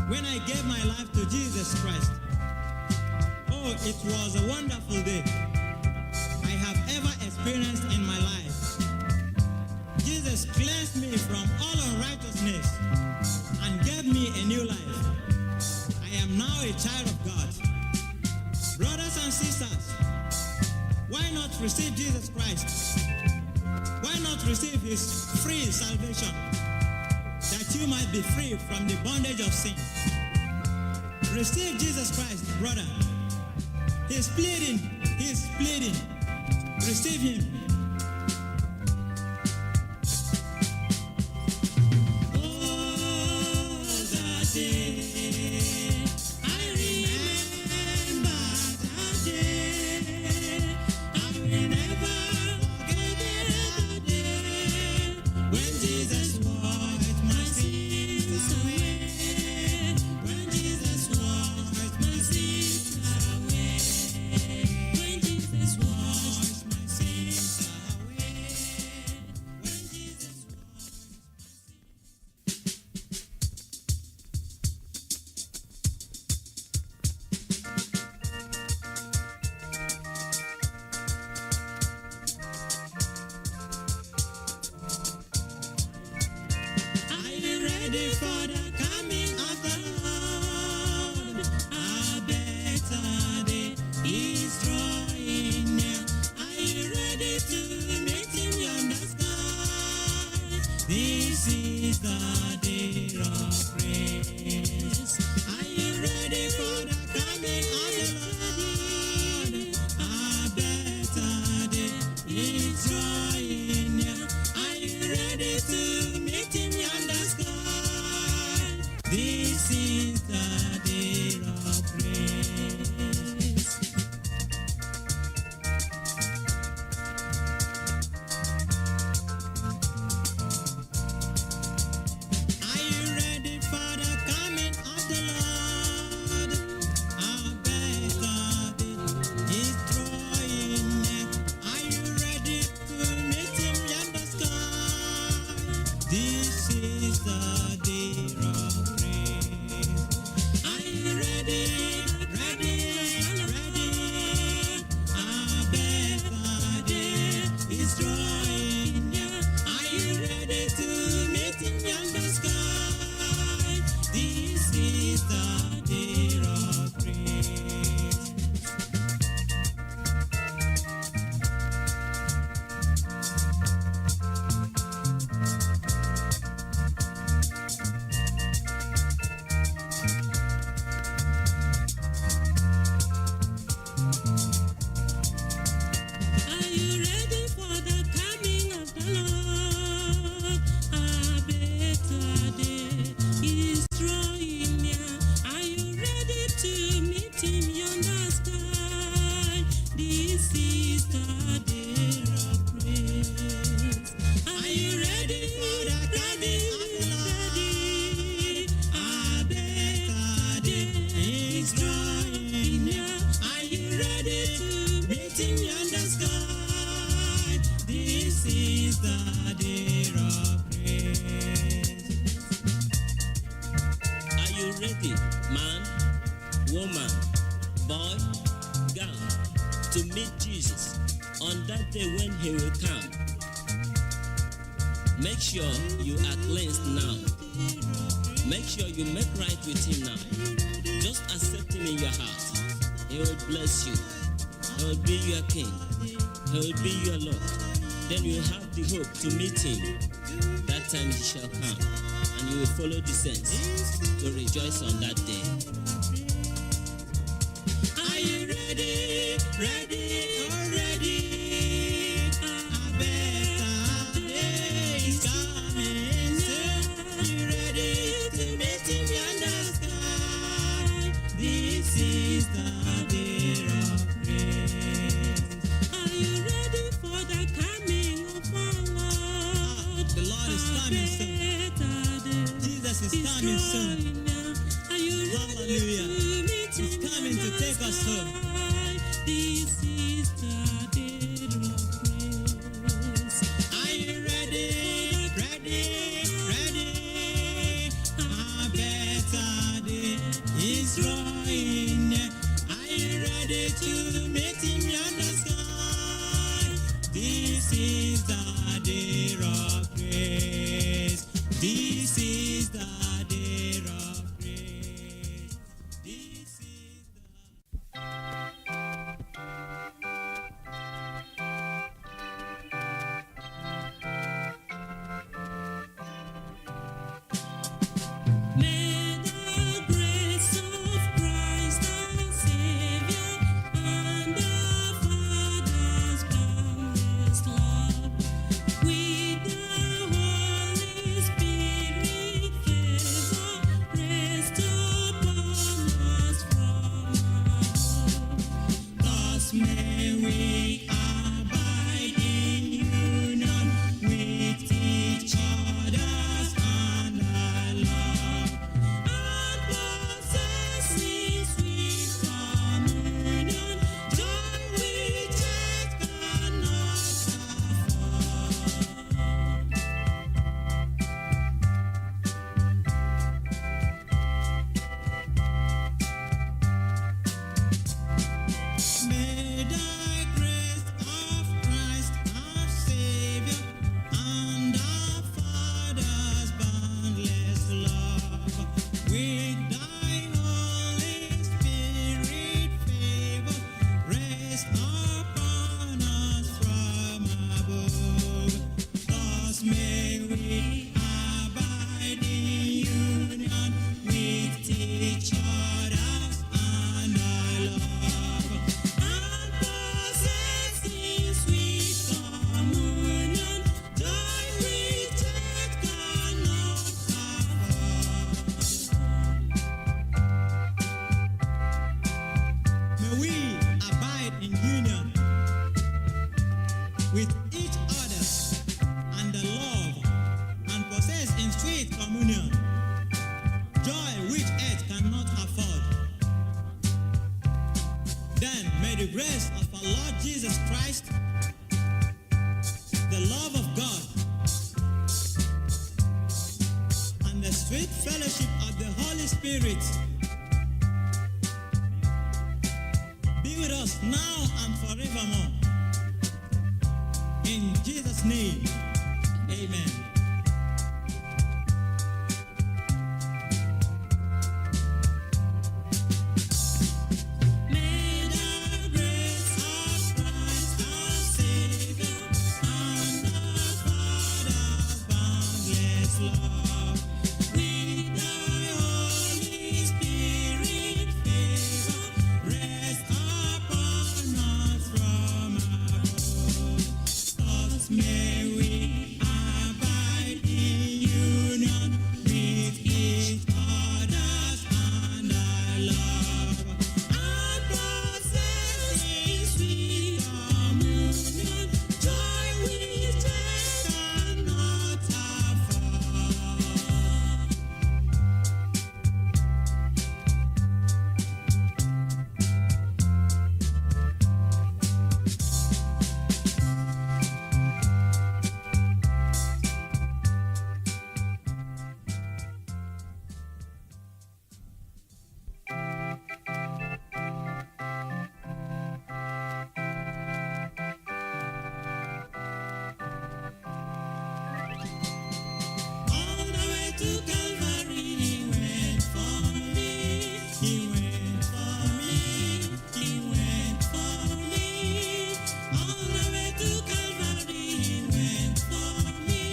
when I gave my life to Jesus Christ. Oh, it was a wonderful day I have ever experienced in my life. Jesus cleansed me from all unrighteousness and gave me a new life. I am now a child of God. Brothers and sisters, why not receive Jesus Christ? Why not receive his free salvation, that you might be free from the bondage of sin? Receive Jesus Christ, brother. He's pleading. Receive him. Oh, that day, I remember that day. I will never forget that day when Jesus washed my sins away. When Jesus washed my sins away. When Jesus washed my sins ready for the coming of the Lord? A better day is drawing near. Are you ready to meet him yonder sky? This is the day of praise. Are you ready for the coming of the Lord? A better day is drawing near. Are you ready to meet him yonder sky? This is the day of praise. Are you ready for the coming of the Lord? A better day is drawing near. Are you ready to meet him yonder sky? This is the day of praise. Are you ready? Ready? Ready? A better day is drawing near. Are you ready to meet him yonder sky? This is the day of praise. Are you ready for the coming of the Lord? A better day is drawing near. Are you ready to meet him yonder sky? This is the day of praise. Are you ready for the coming of the Lord? A better day is drawing near. Are you ready to meet him yonder sky? This is the day of praise. Are you ready, man, woman, boy, girl, to meet Jesus on that day when he will come? Make sure you are cleansed now. Make sure you make right with him now. Just accept him in your heart. He will bless you. He will be your king. He will be your Lord. Then you have the hope to meet him. That time he shall come, and you will follow the saints to rejoice on that day. Are you ready? Ready? Ready? A better day is coming. Are you ready to meet him yonder sky? This is the day of praise. Are you ready for the coming of our Lord? The Lord is coming soon. Jesus is coming soon. Hallelujah. He's coming to take us home. This is the day of praise. Are you ready? Ready? Ready? A better day is drawing near. Are you ready to meet him yonder sky? This is the day of praise. This is the day of praise. This is the May the grace of Christ our Savior and the Father's boundless love with the Holy Spirit sweet communion, joy which earth cannot afford. Then may the grace of our Lord Jesus Christ, the love of God, and the sweet fellowship of the Holy Spirit be with us now and forevermore. In Jesus' name, amen. May the grace of Christ our Savior and the Father's boundless love, with the Holy Spirit favor, rest upon us from above. Thus may we abide in union with each other and our love, and possess in sweet communion joy which earth cannot afford. All the way to Calvary, he went for me. He went for me. He went for me. All the way to Calvary, he went for me.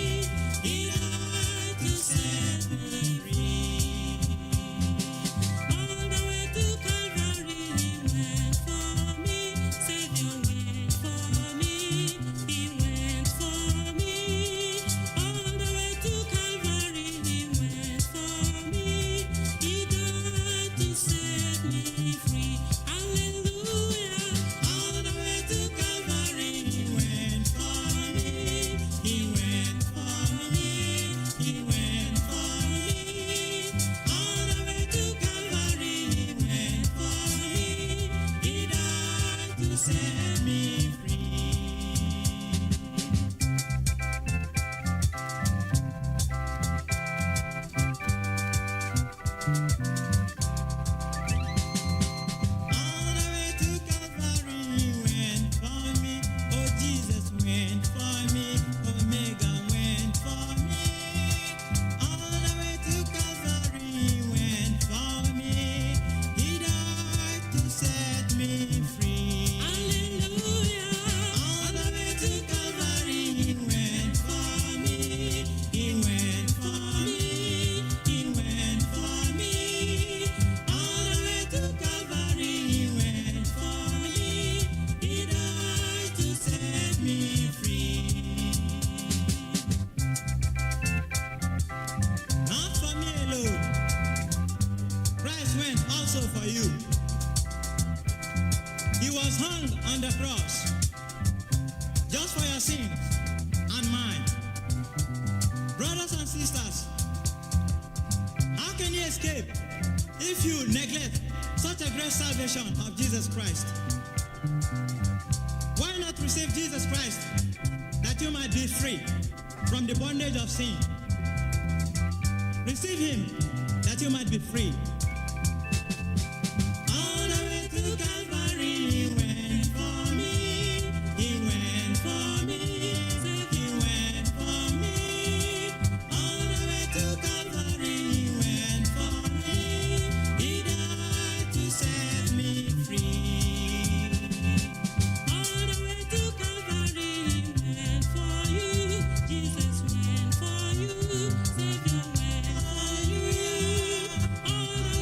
He died to set me free. All the way to Calvary, he went for me. Savior went for me. He went for me. All the way to Calvary, he went for me. He died to set me free. Hallelujah. All the way to Calvary, he went for me. He went for me. He went for me. All the way to Calvary, he went for me. He died to set me free. All the way to Calvary, he went for me. Oh, Jesus went for me. Omega went for me. All the way to Calvary, he went for me. He died to set me free. Hallelujah. All the way to Calvary, he went for me. He went for me. He went for me. All the way to Calvary, he went for me. He died to set me free. Not for me alone. Christ went also for you. He was hung on the cross just for your sins and mine. Brothers and sisters, how can you escape if you neglect such a great salvation of Jesus Christ? Why not receive Jesus Christ that you might be free from the bondage of sin? Receive him that you might be free. All the way to Calvary, he went for me. He went for me. He went for me. All the way to Calvary, he went for me. He died to set me free. All the way to Calvary, he went for you. Jesus went for you. Savior went for you. All the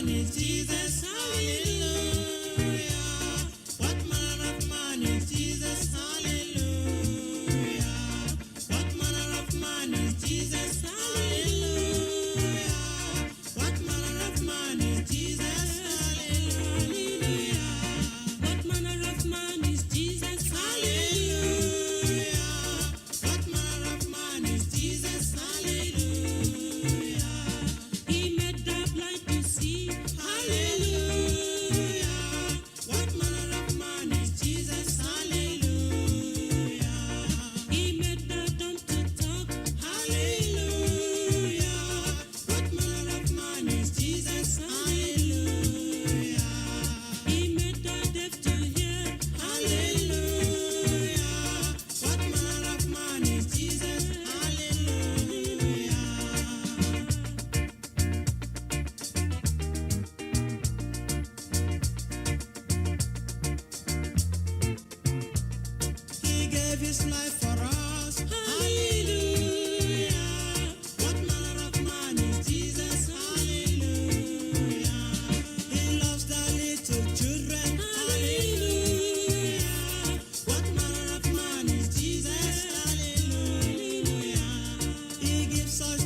man is Jesus? Hallelujah. What manner of man is Jesus? Hallelujah. What manner of man is Jesus? Hallelujah. What manner of man is Jesus? Hallelujah. What manner of man is Jesus? Hallelujah. What manner of man is Jesus? Hallelujah. He made the blind to see. Hallelujah. What manner of man is Jesus? Hallelujah. He made the dumb to talk. Hallelujah. What manner of man is Jesus? Hallelujah. He made the deaf to hear. Hallelujah. What manner of man is Jesus? Hallelujah. He gave his life for us. Hallelujah. What manner of man is Jesus? Hallelujah. He loves the little children. Hallelujah. What manner of man is Jesus? Hallelujah. He gives us